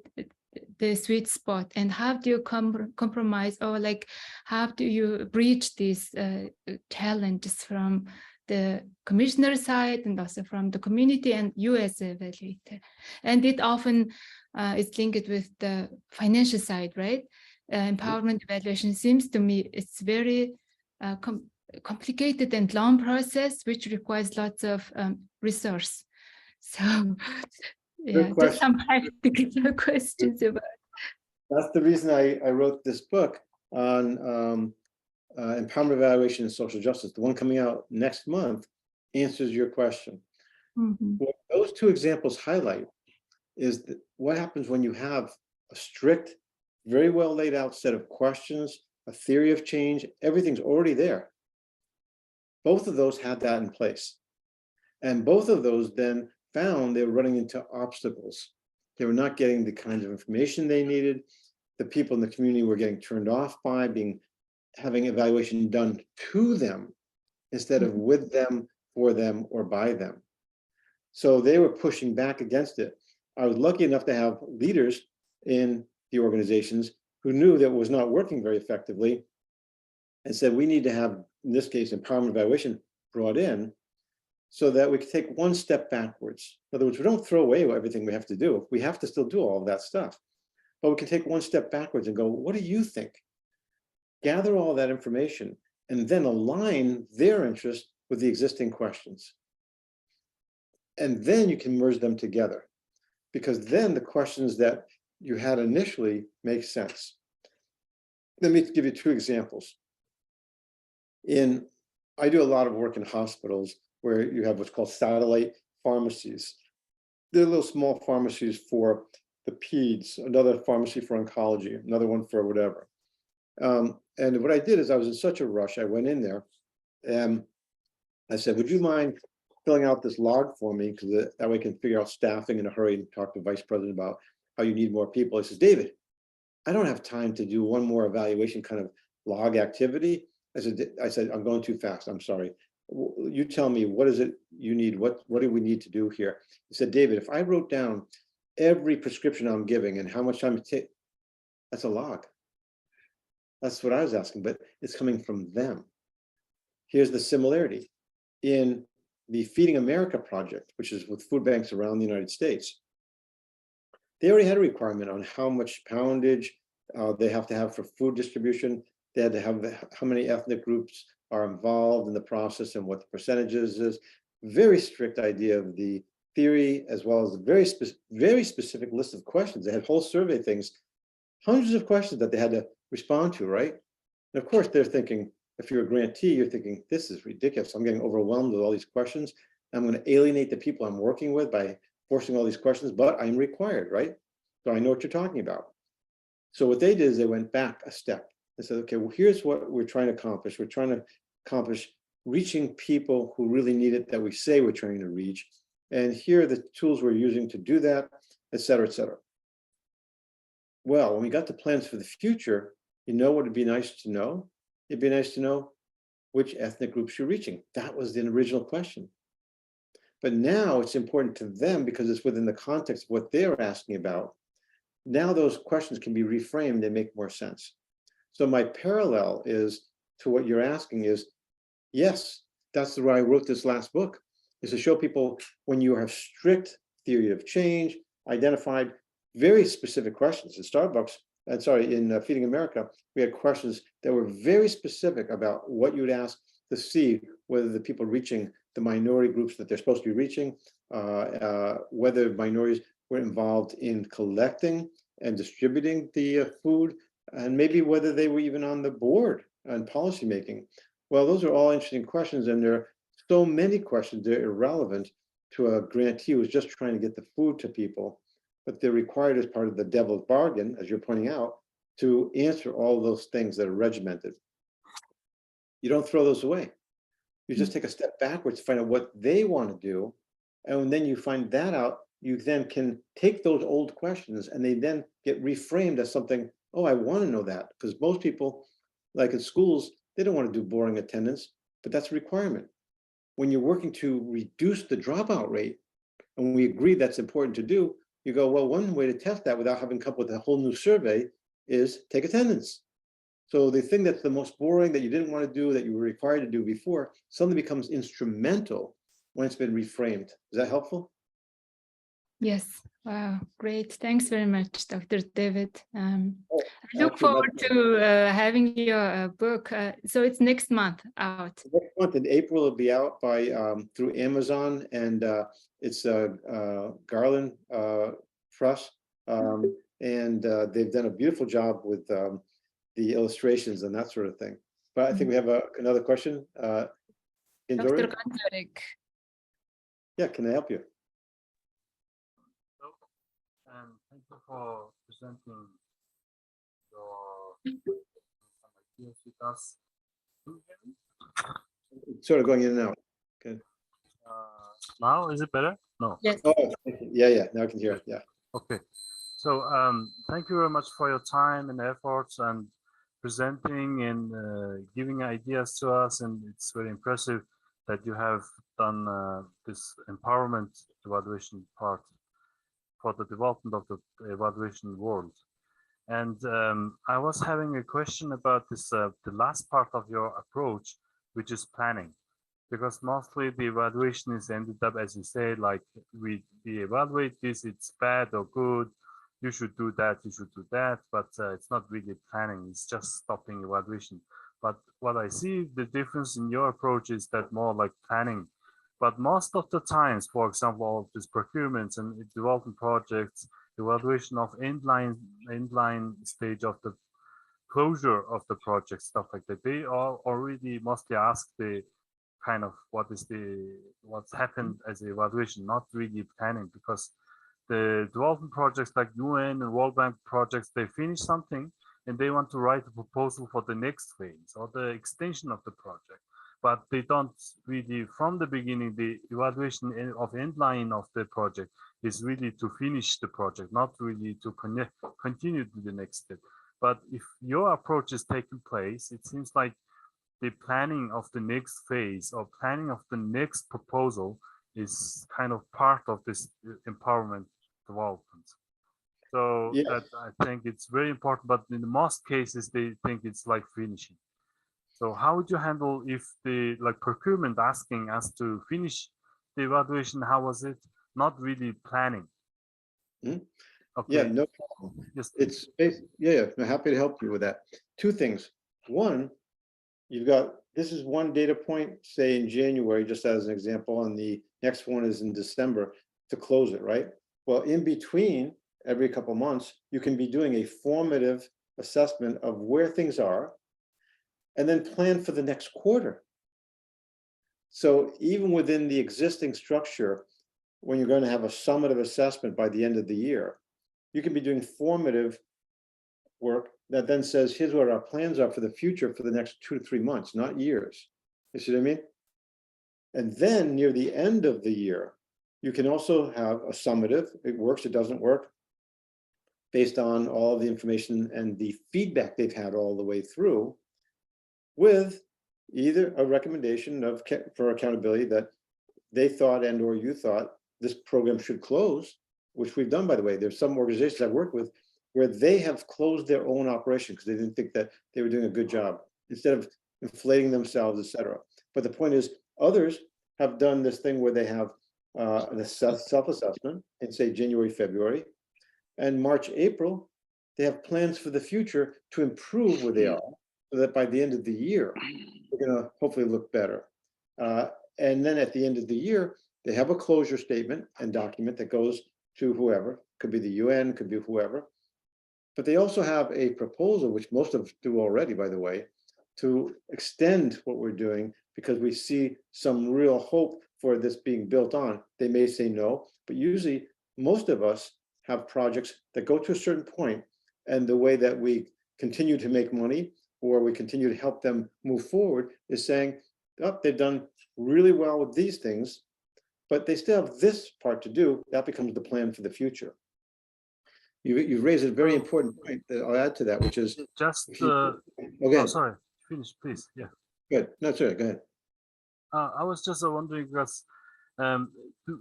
the sweet spot, and how do you compromise, or like how do you breach these challenges from the commissioner side and also from the community and you as an evaluator? And it often is linked with the financial side, right? Empowerment evaluation seems to me it's very complicated and long process, which requires lots of resource. So yeah, just some practical questions about. That's the reason I wrote this book on Empowerment Evaluation and Social Justice, the one coming out next month, answers your question. What those two examples highlight is that what happens when you have a strict, very well laid out set of questions, a theory of change, everything's already there. Both of those had that in place. And both of those then found they were running into obstacles. They were not getting the kinds of information they needed. The people in the community were getting turned off by having evaluation done to them instead of with them, for them, or by them. So they were pushing back against it. I was lucky enough to have leaders in the organizations who knew that it was not working very effectively and said, we need to have, in this case, empowerment evaluation brought in so that we could take one step backwards. In other words, we don't throw away everything we have to do. We have to still do all of that stuff, but we can take one step backwards and go, what do you think? Gather all that information and then align their interest with the existing questions. And then you can merge them together, because then the questions that you had initially make sense. Let me give you two examples. I do a lot of work in hospitals where you have what's called satellite pharmacies. They're little small pharmacies for the peds, another pharmacy for oncology, another one for whatever. And what I did is I was in such a rush, I went in there and I said, would you mind filling out this log for me? Because that way I can figure out staffing in a hurry and talk to the vice president about how you need more people. He says, David, I don't have time to do one more evaluation kind of log activity. I said, I'm going too fast. I'm sorry. You tell me, what is it you need? What do we need to do here? He said, David, if I wrote down every prescription I'm giving and how much time it takes, that's a log. That's what I was asking, but it's coming from them. Here's the similarity. In the Feeding America project, which is with food banks around the United States, they already had a requirement on how much poundage they have to have for food distribution. They had to have how many ethnic groups are involved in the process and what the percentages is. Very strict idea of the theory, as well as a very specific list of questions. They had whole survey things, hundreds of questions that they had to respond to, right? And of course, they're thinking, if you're a grantee, you're thinking, this is ridiculous. I'm getting overwhelmed with all these questions. I'm going to alienate the people I'm working with by forcing all these questions, but I'm required, right? So I know what you're talking about. So what they did is they went back a step and said, okay, well, here's what we're trying to accomplish. We're trying to accomplish reaching people who really need it, that we say we're trying to reach. And here are the tools we're using to do that, et cetera, et cetera. Well, when we got the plans for the future, you know what would be nice to know? It'd be nice to know which ethnic groups you're reaching. That was the original question. But now it's important to them because it's within the context of what they're asking about. Now those questions can be reframed and make more sense. So my parallel is to what you're asking is, yes, that's why I wrote this last book, is to show people when you have strict theory of change, identified very specific questions. In Starbucks, in Feeding America, we had questions that were very specific about what you would ask to see whether the people reaching the minority groups that they're supposed to be reaching, whether minorities were involved in collecting and distributing the food, and maybe whether they were even on the board and policymaking. Well, those are all interesting questions, and there are so many questions that are irrelevant to a grantee who's just trying to get the food to people, but they're required as part of the devil's bargain, as you're pointing out, to answer all those things that are regimented. You don't throw those away. You just take a step backwards to find out what they want to do, and then you find that out, you then can take those old questions and they then get reframed as something, oh, I want to know that, because most people, like in schools, they don't want to do boring attendance, but that's a requirement. When you're working to reduce the dropout rate, and we agree that's important to do, you go, well, one way to test that without having to come up with a whole new survey is take attendance. So the thing that's the most boring that you didn't want to do, that you were required to do before, suddenly becomes instrumental when it's been reframed. Is that helpful? Yes. Wow. Great. Thanks very much, Dr. David. I look Actually, forward to having your book. So it's next month out. Next month in April, it'll be out by through Amazon, and it's Garland Press, and they've done a beautiful job with the illustrations and that sort of thing. but I think we have another question. Dr. Indori? Kanjarek. Yeah, can I help you? Hello, and thank you for presenting your some ideas with us. Do you hear me? Sort of going in and out. Now is it better? No. Yes. Oh, yeah, now I can hear it, yeah. Okay. So thank you very much for your time and efforts and presenting and giving ideas to us. And it's very impressive that you have done this empowerment evaluation part for the development of the evaluation world. And I was having a question about this, the last part of your approach, which is planning. Because mostly the evaluation is ended up, as you say, like we evaluate this, it's bad or good, you should do that, you should do that, but it's not really planning, it's just stopping evaluation. But what I see the difference in your approach is that more like planning. But most of the times, for example, these procurements and development projects, evaluation of end-line stage of the closure of the project, stuff like that, they are already mostly ask the kind of what's happened as the evaluation, not really planning, because the development projects like UN and World Bank projects, they finish something and they want to write a proposal for the next phase or the extension of the project, but they don't really, from the beginning, the evaluation of end line of the project is really to finish the project, not really to continue to the next step. But if your approach is taking place, it seems like the planning of the next phase or planning of the next proposal is kind of part of this empowerment development. So Yes. that I think it's very important, but in most cases, they think it's like finishing. So how would you handle if the like procurement asking us to finish the evaluation? How was it? Not really planning. Hmm? Okay. Yeah, no problem. Yes, It's yeah, I'm happy to help you with that. Two things. One, you've got, this is one data point, say in January, just as an example, and the next one is in December to close it, right? Well, in between, every couple months, you can be doing a formative assessment of where things are, and then plan for the next quarter. So even within the existing structure, when you're going to have a summative assessment by the end of the year, you can be doing formative work that then says, here's what our plans are for the future for the next 2 to 3 months, not years. You see what I mean? And then near the end of the year, you can also have a summative. It works, it doesn't work, based on all the information and the feedback they've had all the way through, with either a recommendation of for accountability that they thought and or you thought this program should close, which we've done, by the way. There's some organizations I've worked with where they have closed their own operation because they didn't think that they were doing a good job, instead of inflating themselves, etc. But the point is, others have done this thing where they have an self-assessment in, say, January, February, and March, April, they have plans for the future to improve where they are, so that by the end of the year, they're going to hopefully look better. And then at the end of the year, they have a closure statement and document that goes to whoever, could be the UN, could be whoever. But they also have a proposal, which most of us do already, by the way, to extend what we're doing because we see some real hope for this being built on. They may say no, but usually most of us have projects that go to a certain point, and the way that we continue to make money or we continue to help them move forward is saying, oh, they've done really well with these things, but they still have this part to do. That becomes the plan for the future. You've raised a very important point that I'll add to that, which is just okay. Oh, sorry, finish, please. Yeah. Good. No, sorry, go ahead. I was just wondering, because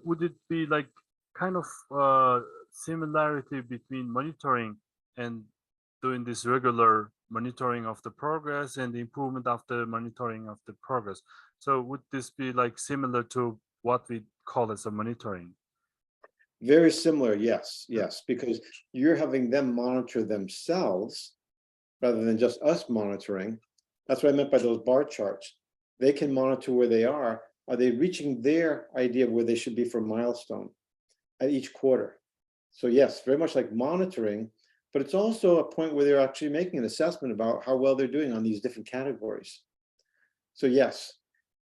would it be like kind of similarity between monitoring and doing this regular monitoring of the progress and the improvement after monitoring of the progress? So would this be like similar to what we call as a monitoring? Very similar, yes, because you're having them monitor themselves rather than just us monitoring. That's what I meant by those bar charts. They can monitor where they are. Are they reaching their idea of where they should be for milestone at each quarter? So yes, very much like monitoring, but it's also a point where they're actually making an assessment about how well they're doing on these different categories. So yes.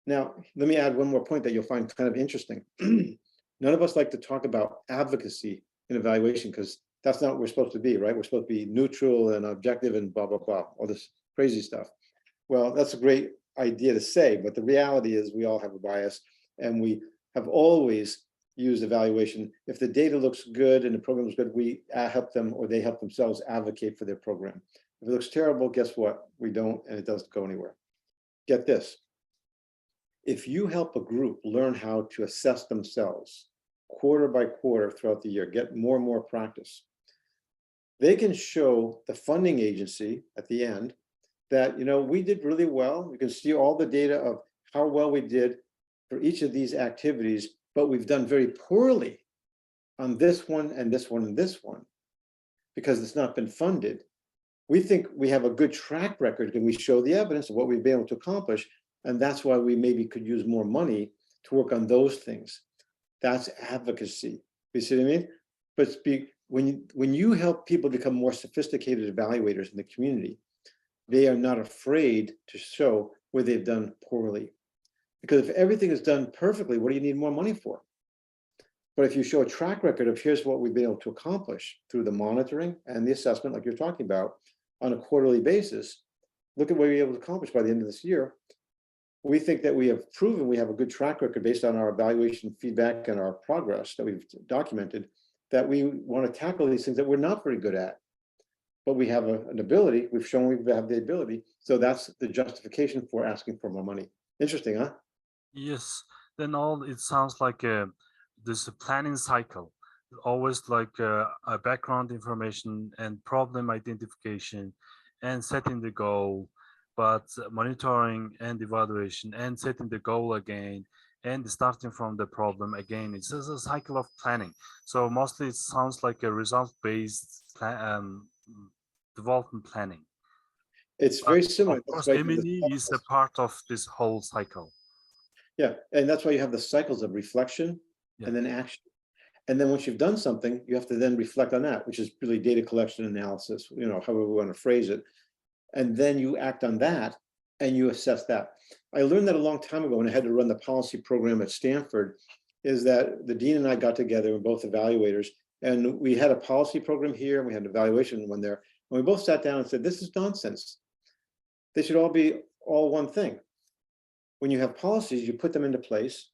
Now, let me add one more point that you'll find kind of interesting. None of us like to talk about advocacy in evaluation because that's not what we're supposed to be, right? We're supposed to be neutral and objective and blah, blah, blah, all this crazy stuff. Well, that's a great idea to say, but the reality is we all have a bias, and we have always used evaluation. If the data looks good and the program is good, we help them, or they help themselves advocate for their program. If it looks terrible, guess what? We don't, and it doesn't go anywhere. Get this. If you help a group learn how to assess themselves quarter by quarter throughout the year, get more and more practice, they can show the funding agency at the end that, you know, we did really well. You can see all the data of how well we did for each of these activities, but we've done very poorly on this one and this one and this one because it's not been funded. We think we have a good track record and we show the evidence of what we've been able to accomplish. And that's why we maybe could use more money to work on those things. That's advocacy. You see what I mean? But when you help people become more sophisticated evaluators in the community, they are not afraid to show where they've done poorly. Because if everything is done perfectly, what do you need more money for? But if you show a track record of here's what we've been able to accomplish through the monitoring and the assessment, like you're talking about, on a quarterly basis, look at what you're able to accomplish by the end of this year. We think that we have proven we have a good track record based on our evaluation feedback and our progress that we've documented, that we want to tackle these things that we're not very good at. But we have an ability, we've shown we have the ability. So that's the justification for asking for more money. Interesting, huh? Yes, then all it sounds like this planning cycle, always like a background information and problem identification and setting the goal, but monitoring and evaluation and setting the goal again and starting from the problem again. It's just a cycle of planning. So mostly it sounds like a result-based development planning. It's very similar. Of course, MEA is a part of this whole cycle. Yeah, and that's why you have the cycles of reflection and then action. And then once you've done something, you have to then reflect on that, which is really data collection analysis, you know, however we want to phrase it. And then you act on that and you assess that. I learned that a long time ago when I had to run the policy program at Stanford, is that the dean and I got together, we're both evaluators, and we had a policy program here, and we had an evaluation one there. And we both sat down and said, this is nonsense. They should all be all one thing. When you have policies, you put them into place.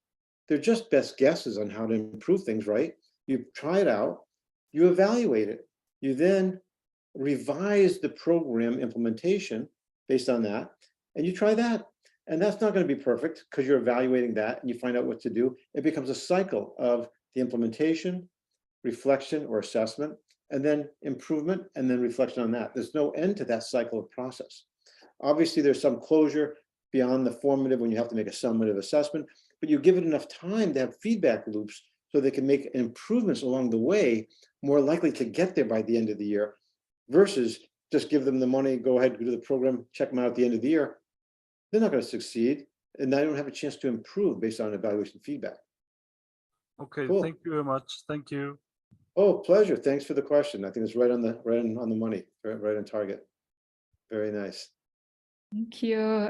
They're just best guesses on how to improve things, right? You try it out, you evaluate it. You then revise the program implementation based on that, and you try that. And that's not going to be perfect because you're evaluating that and you find out what to do. It becomes a cycle of the implementation, reflection or assessment, and then improvement, and then reflection on that. There's no end to that cycle of process. Obviously, there's some closure beyond the formative when you have to make a summative assessment, but you give it enough time to have feedback loops so they can make improvements along the way, more likely to get there by the end of the year, versus just give them the money, go ahead, go to the program, check them out at the end of the year. They're not going to succeed, and they don't have a chance to improve based on evaluation feedback. Okay, cool. Thank you very much. Thank you. Oh, pleasure. Thanks for the question. I think it's right on the money, right on target. Very nice. Thank you.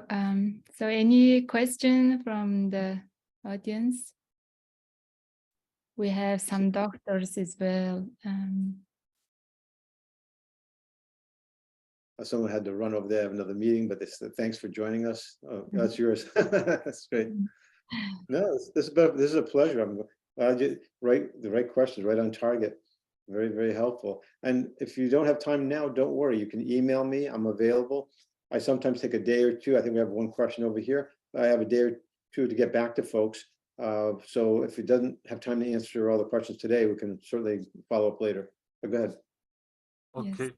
So any question from the audience? We have some doctors as well. Someone had to run over there, have another meeting, but they said, thanks for joining us. Oh, that's yours. That's great. No, this is a pleasure. I'm glad you the right questions, right on target. Very, very helpful. And if you don't have time now, don't worry. You can email me. I'm available. I sometimes take a day or two. I think we have one question over here. I have a day or two to get back to folks. So if it doesn't have time to answer all the questions today, we can certainly follow up later. But go ahead. Okay. Yes.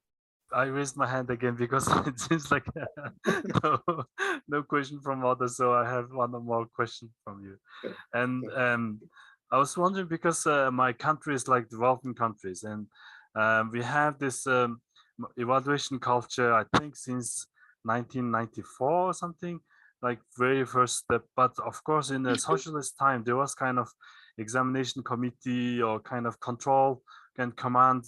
I raised my hand again because it seems like no question from others. So I have one more question from you. Okay. And I was wondering because my country is like developing countries, and we have this evaluation culture, I think since 1994 or something, like very first step. But of course, in the socialist time, there was kind of examination committee or kind of control and command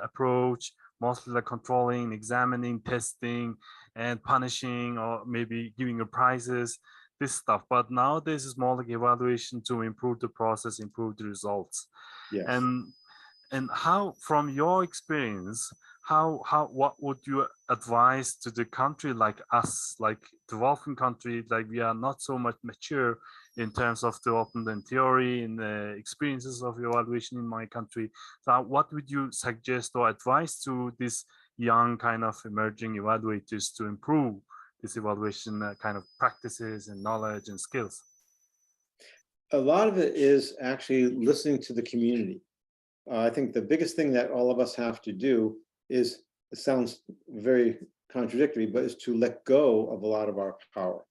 approach, mostly like controlling, examining, testing, and punishing, or maybe giving you prizes, this stuff. But nowadays it's more like evaluation to improve the process, improve the results. Yes. And how, from your experience, what would you advise to the country like us, like developing country, like we are not so much mature in terms of development and theory and the experiences of evaluation in my country? So what would you suggest or advise to this young kind of emerging evaluators to improve this evaluation kind of practices and knowledge and skills? A lot of it is actually listening to the community. I think the biggest thing that all of us have to do is, it sounds very contradictory, but is to let go of a lot of our power.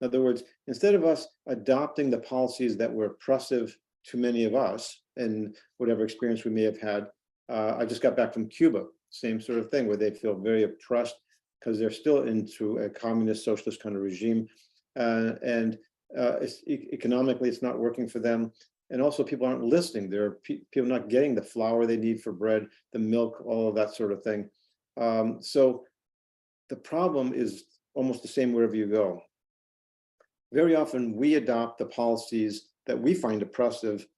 In other words, instead of us adopting the policies that were oppressive to many of us and whatever experience we may have had, I just got back from Cuba, same sort of thing, where they feel very oppressed because they're still into a communist socialist kind of regime. Economically, it's not working for them. And also people aren't listening. There are people not getting the flour they need for bread, the milk, all of that sort of thing. So the problem is almost the same wherever you go. Very often we adopt the policies that we find oppressive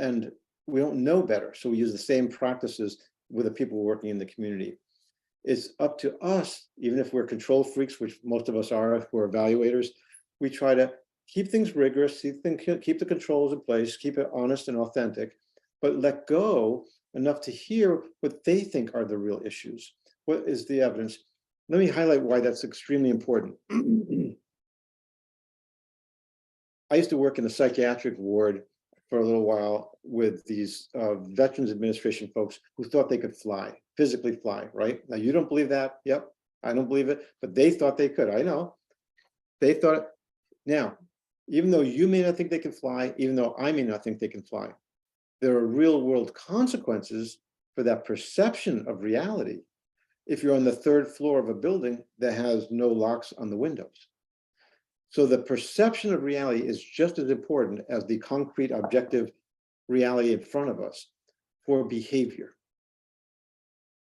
and we don't know better. So we use the same practices with the people working in the community. It's up to us, even if we're control freaks, which most of us are, if we're evaluators, we try to keep things rigorous, keep the controls in place, keep it honest and authentic, but let go enough to hear what they think are the real issues. What is the evidence? Let me highlight why that's extremely important. I used to work in a psychiatric ward for a little while with these Veterans Administration folks who thought they could fly, physically fly, right? Now, you don't believe that? Yep, I don't believe it, but they thought they could. I know. They thought. Now, even though you may not think they can fly, even though I may not think they can fly, there are real world consequences for that perception of reality if you're on the 3rd floor of a building that has no locks on the windows. So the perception of reality is just as important as the concrete objective reality in front of us for behavior.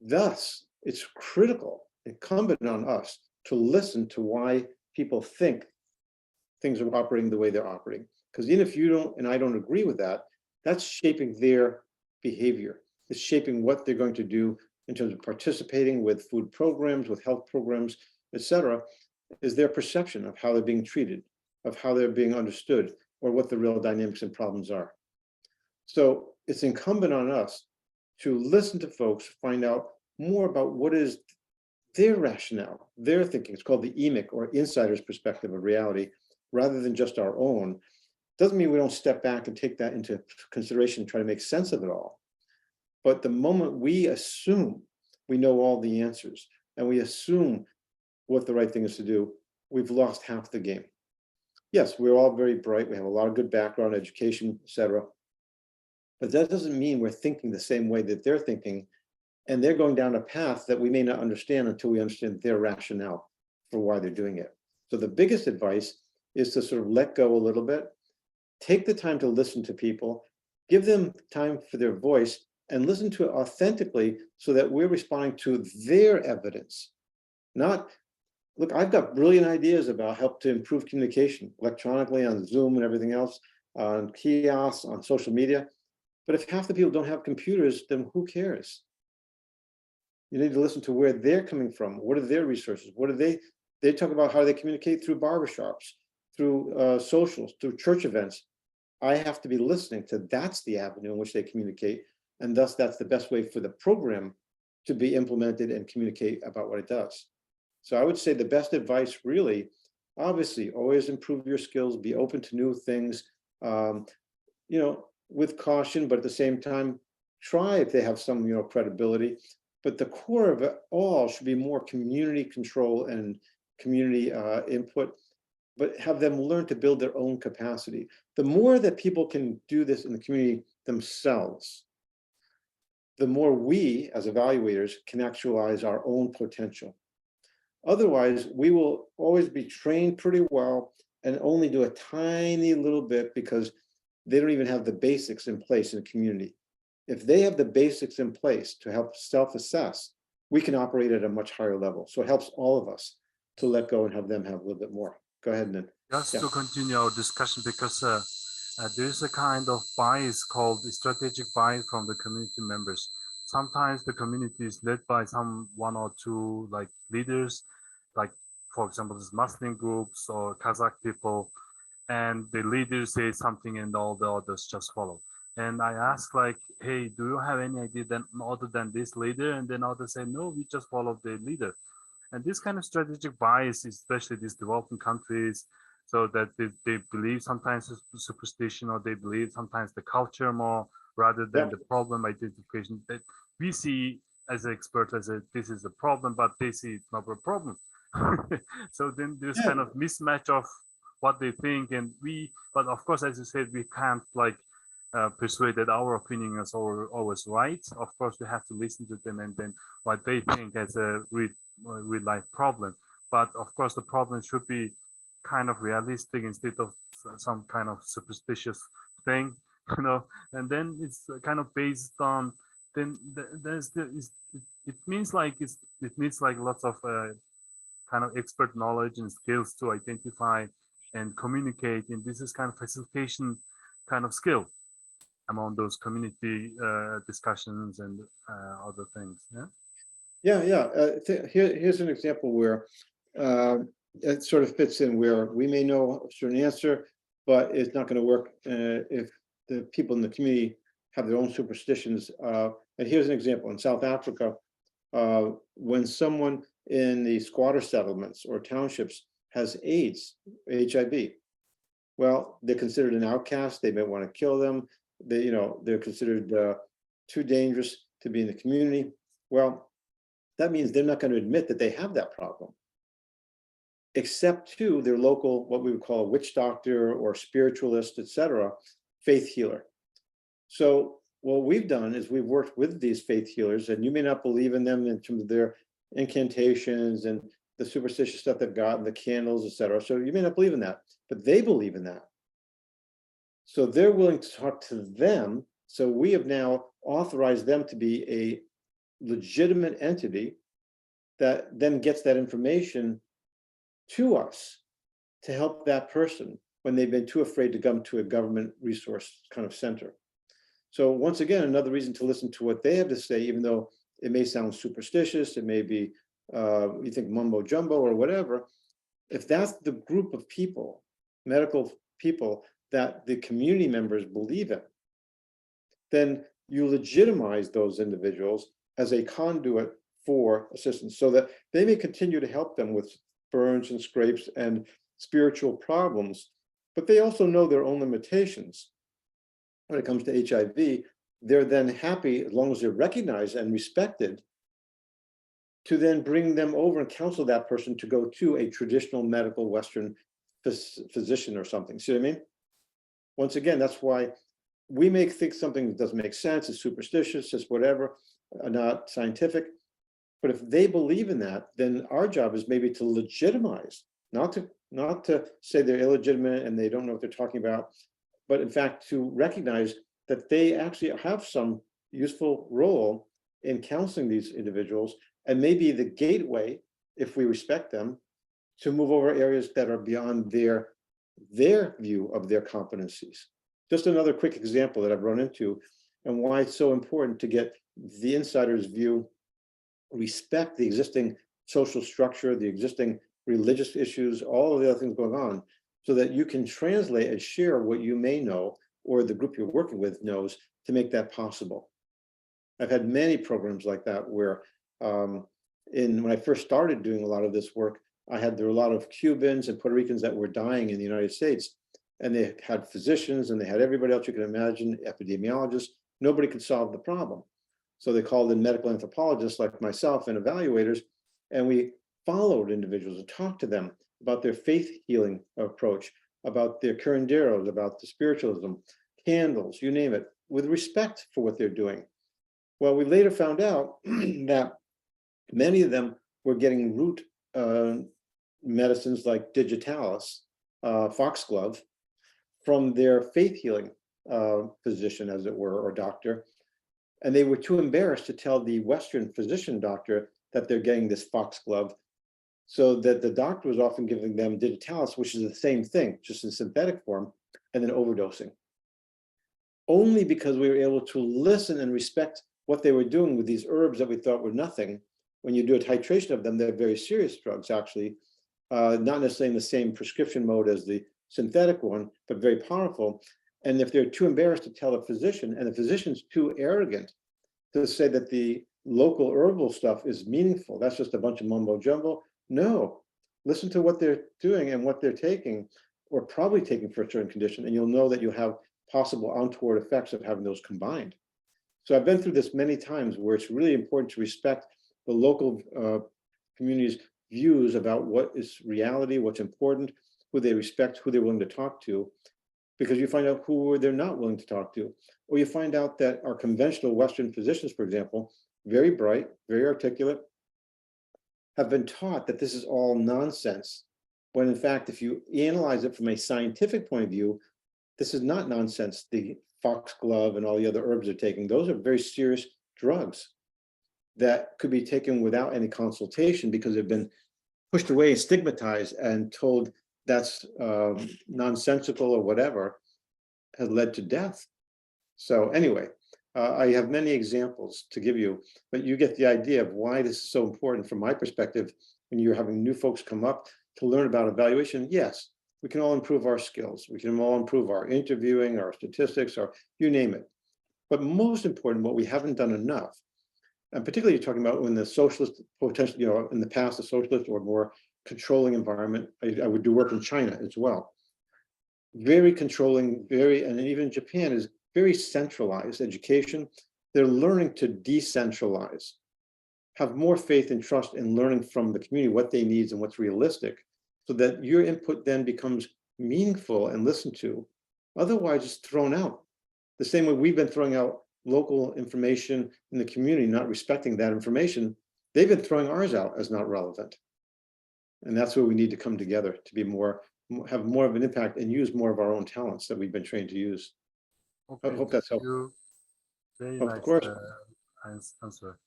Thus, it's critical, incumbent on us to listen to why people think things are operating the way they're operating. Because even if you don't, and I don't agree with that, that's shaping their behavior. It's shaping what they're going to do in terms of participating with food programs, with health programs, etc. Is their perception of how they're being treated, of how they're being understood, or what the real dynamics and problems are. So it's incumbent on us to listen to folks, find out more about what is their rationale, their thinking. It's called the EMIC, or insider's perspective of reality, rather than just our own. Doesn't mean we don't step back and take that into consideration and try to make sense of it all. But the moment we assume we know all the answers and we assume what the right thing is to do, we've lost half the game. Yes, we're all very bright. We have a lot of good background, education, etc. But that doesn't mean we're thinking the same way that they're thinking. And they're going down a path that we may not understand until we understand their rationale for why they're doing it. So the biggest advice is to sort of let go a little bit, take the time to listen to people, give them time for their voice, and listen to it authentically so that we're responding to their evidence. Not, look, I've got brilliant ideas about how to improve communication electronically on Zoom and everything else, on kiosks, on social media. But if half the people don't have computers, then who cares? You need to listen to where they're coming from. What are their resources? What are they talk about how they communicate through barbershops, through socials, through church events. I have to be listening to that's the avenue in which they communicate. And thus that's the best way for the program to be implemented and communicate about what it does. So I would say the best advice really, obviously, always improve your skills, be open to new things, with caution, but at the same time, try if they have some, credibility. But the core of it all should be more community control and community input, but have them learn to build their own capacity. The more that people can do this in the community themselves, the more we as evaluators can actualize our own potential. Otherwise, we will always be trained pretty well and only do a tiny little bit because they don't even have the basics in place in the community. If they have the basics in place to help self-assess we can operate at a much higher level. So it helps all of us to let go and have them have a little bit more. Go ahead, Nin. Just Yeah. to continue our discussion, because there is a kind of bias called the strategic bias from the community members. Sometimes the community is led by one or two like leaders, like for example, this Muslim groups or Kazakh people, and the leader says something and all the others just follow. And I ask like, hey, do you have any idea then other than this leader? And then others say, no, we just follow the leader. And this kind of strategic bias, especially these developing countries, so that they believe sometimes superstition, or they believe sometimes the culture more rather than the problem identification that we see as experts as this is a problem, but they see it's not a problem. So then there's kind of mismatch of what they think, and but of course, as you said, we can't like persuade that our opinion is always right. Of course, we have to listen to them and then what they think as a real life problem. But of course, the problem should be kind of realistic instead of some kind of superstitious thing, you know. And then it's kind of based on then it means like it needs like lots of kind of expert knowledge and skills to identify and communicate, and this is kind of facilitation kind of skill among those community discussions and other things. Here's an example where it sort of fits in, where we may know a certain answer, but it's not going to work if the people in the community have their own superstitions. And here's an example. In South Africa, when someone in the squatter settlements or townships has AIDS, HIV, well, they're considered an outcast. They may want to kill them. They're considered too dangerous to be in the community. Well, that means they're not going to admit that they have that problem, except to their local, what we would call a witch doctor or spiritualist, etc., faith healer. So what we've done is we've worked with these faith healers, and you may not believe in them in terms of their incantations and the superstitious stuff they've got and the candles, etc. So you may not believe in that, but they believe in that. So they're willing to talk to them. So we have now authorized them to be a legitimate entity that then gets that information to us to help that person when they've been too afraid to come to a government resource kind of center. So once again, another reason to listen to what they have to say, even though it may sound superstitious, it may be, you think mumbo jumbo or whatever. If that's the group of people, medical people, that the community members believe in, then you legitimize those individuals as a conduit for assistance, so that they may continue to help them with burns and scrapes and spiritual problems, but they also know their own limitations. When it comes to HIV, they're then happy, as long as they're recognized and respected, to then bring them over and counsel that person to go to a traditional medical Western physician or something. See what I mean? Once again, that's why we may think something doesn't make sense, it's superstitious, it's whatever, not scientific. But if they believe in that, then our job is maybe to legitimize, not to say they're illegitimate and they don't know what they're talking about, but in fact to recognize that they actually have some useful role in counseling these individuals, and maybe the gateway, if we respect them, to move over areas that are beyond their view of their competencies. Just another quick example that I've run into, and why it's so important to get the insider's view, respect the existing social structure, the existing religious issues, all of the other things going on, so that you can translate and share what you may know or the group you're working with knows, to make that possible. I've had many programs like that where when I first started doing a lot of this work, there were a lot of Cubans and Puerto Ricans that were dying in the United States, and they had physicians and they had everybody else you can imagine, epidemiologists. Nobody could solve the problem. So they called in medical anthropologists like myself and evaluators, and we followed individuals and talked to them about their faith healing approach, about their curanderos, about the spiritualism, candles, you name it, with respect for what they're doing. Well, we later found out that many of them were getting root medicines like digitalis, foxglove, from their faith healing physician, as it were, or doctor. And they were too embarrassed to tell the Western physician doctor that they're getting this foxglove, so that the doctor was often giving them digitalis, which is the same thing, just in synthetic form, and then overdosing. Only because we were able to listen and respect what they were doing with these herbs that we thought were nothing. When you do a titration of them, they're very serious drugs, actually, not necessarily in the same prescription mode as the synthetic one, but very powerful. And if they're too embarrassed to tell a physician, and the physician's too arrogant to say that the local herbal stuff is meaningful, that's just a bunch of mumbo jumbo. No, listen to what they're doing and what they're taking, or probably taking for a certain condition, and you'll know that you have possible untoward effects of having those combined. So I've been through this many times where it's really important to respect the local community's views about what is reality, what's important, who they respect, who they're willing to talk to, because you find out who they're not willing to talk to. Or you find out that our conventional Western physicians, for example, very bright, very articulate, have been taught that this is all nonsense, when in fact, if you analyze it from a scientific point of view, this is not nonsense. The foxglove and all the other herbs they're taking, those are very serious drugs that could be taken without any consultation, because they've been pushed away, stigmatized, and told that's nonsensical or whatever, has led to death. So anyway, I have many examples to give you, but you get the idea of why this is so important from my perspective. When you're having new folks come up to learn about evaluation, yes, we can all improve our skills. We can all improve our interviewing, our statistics, or you name it. But most important, what we haven't done enough, and particularly you're talking about when the socialist, potentially, in the past, the socialist or more controlling environment, I would do work in China as well. Very controlling, and even Japan is very centralized education. They're learning to decentralize, have more faith and trust in learning from the community what they need and what's realistic, so that your input then becomes meaningful and listened to. Otherwise, it's thrown out. The same way we've been throwing out local information in the community, not respecting that information, they've been throwing ours out as not relevant. And that's where we need to come together to be have more of an impact and use more of our own talents that we've been trained to use. Okay, I hope that's helpful. Very Of nice course. answer.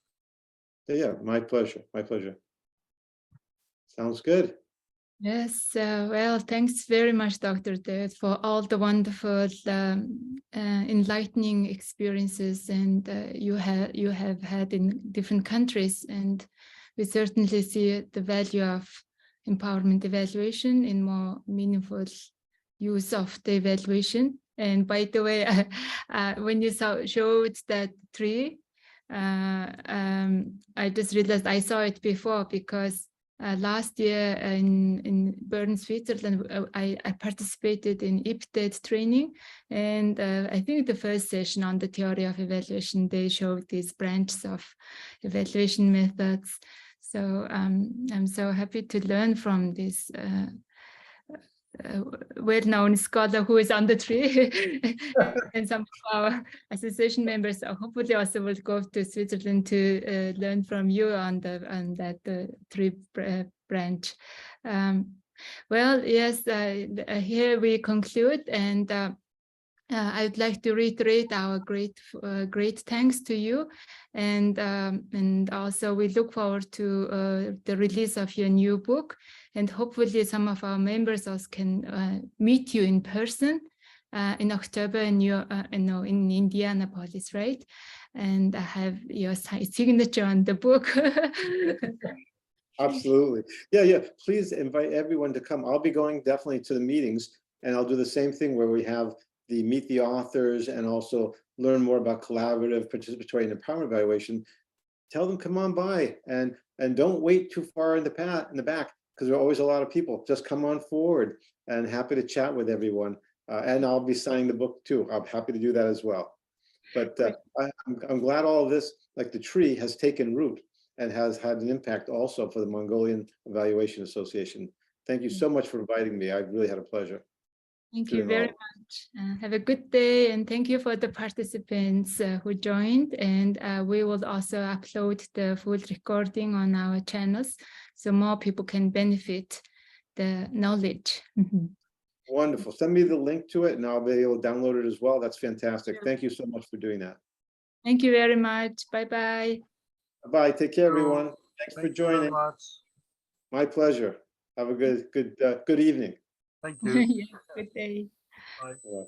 Yeah, my pleasure. My pleasure. Sounds good. Yes, well, thanks very much, Dr. David, for all the wonderful enlightening experiences and you have had in different countries. And we certainly see the value of empowerment evaluation in more meaningful use of the evaluation. And by the way, when you showed that tree, I just realized I saw it before, because last year in Bern, Switzerland, I participated in IPTED training, and I think the first session on the theory of evaluation, they showed these branches of evaluation methods. So I'm so happy to learn from this well-known scholar who is on the tree, and some of our association members hopefully also will go to Switzerland to learn from you on that tree branch. Well, yes, here we conclude, and I'd like to reiterate our great thanks to you, and also we look forward to the release of your new book, and hopefully some of our members also can meet you in person in October in in Indianapolis, right? And I have your signature on the book. Absolutely. Yeah. Please invite everyone to come. I'll be going definitely to the meetings, and I'll do the same thing where we have the meet the authors and also learn more about collaborative, participatory, and empowerment evaluation. Tell them come on by, and don't wait too far in the back, because there are always a lot of people. Just come on forward, and happy to chat with everyone. And I'll be signing the book too. I'm happy to do that as well. But I'm glad all of this, like the tree, has taken root and has had an impact also for the Mongolian Evaluation Association. Thank you so much for inviting me. I really had a pleasure. Thank you very much. Have a good day, and thank you for the participants who joined. And we will also upload the full recording on our channels so more people can benefit the knowledge. Wonderful. Send me the link to it and I'll be able to download it as well. That's fantastic. Thank you so much for doing that. Thank you very much. Bye-bye. Bye. Take care, everyone. Thanks for Thank you very joining. much. My pleasure. Have a good evening. Thank you. Yeah, good day. Bye. All right.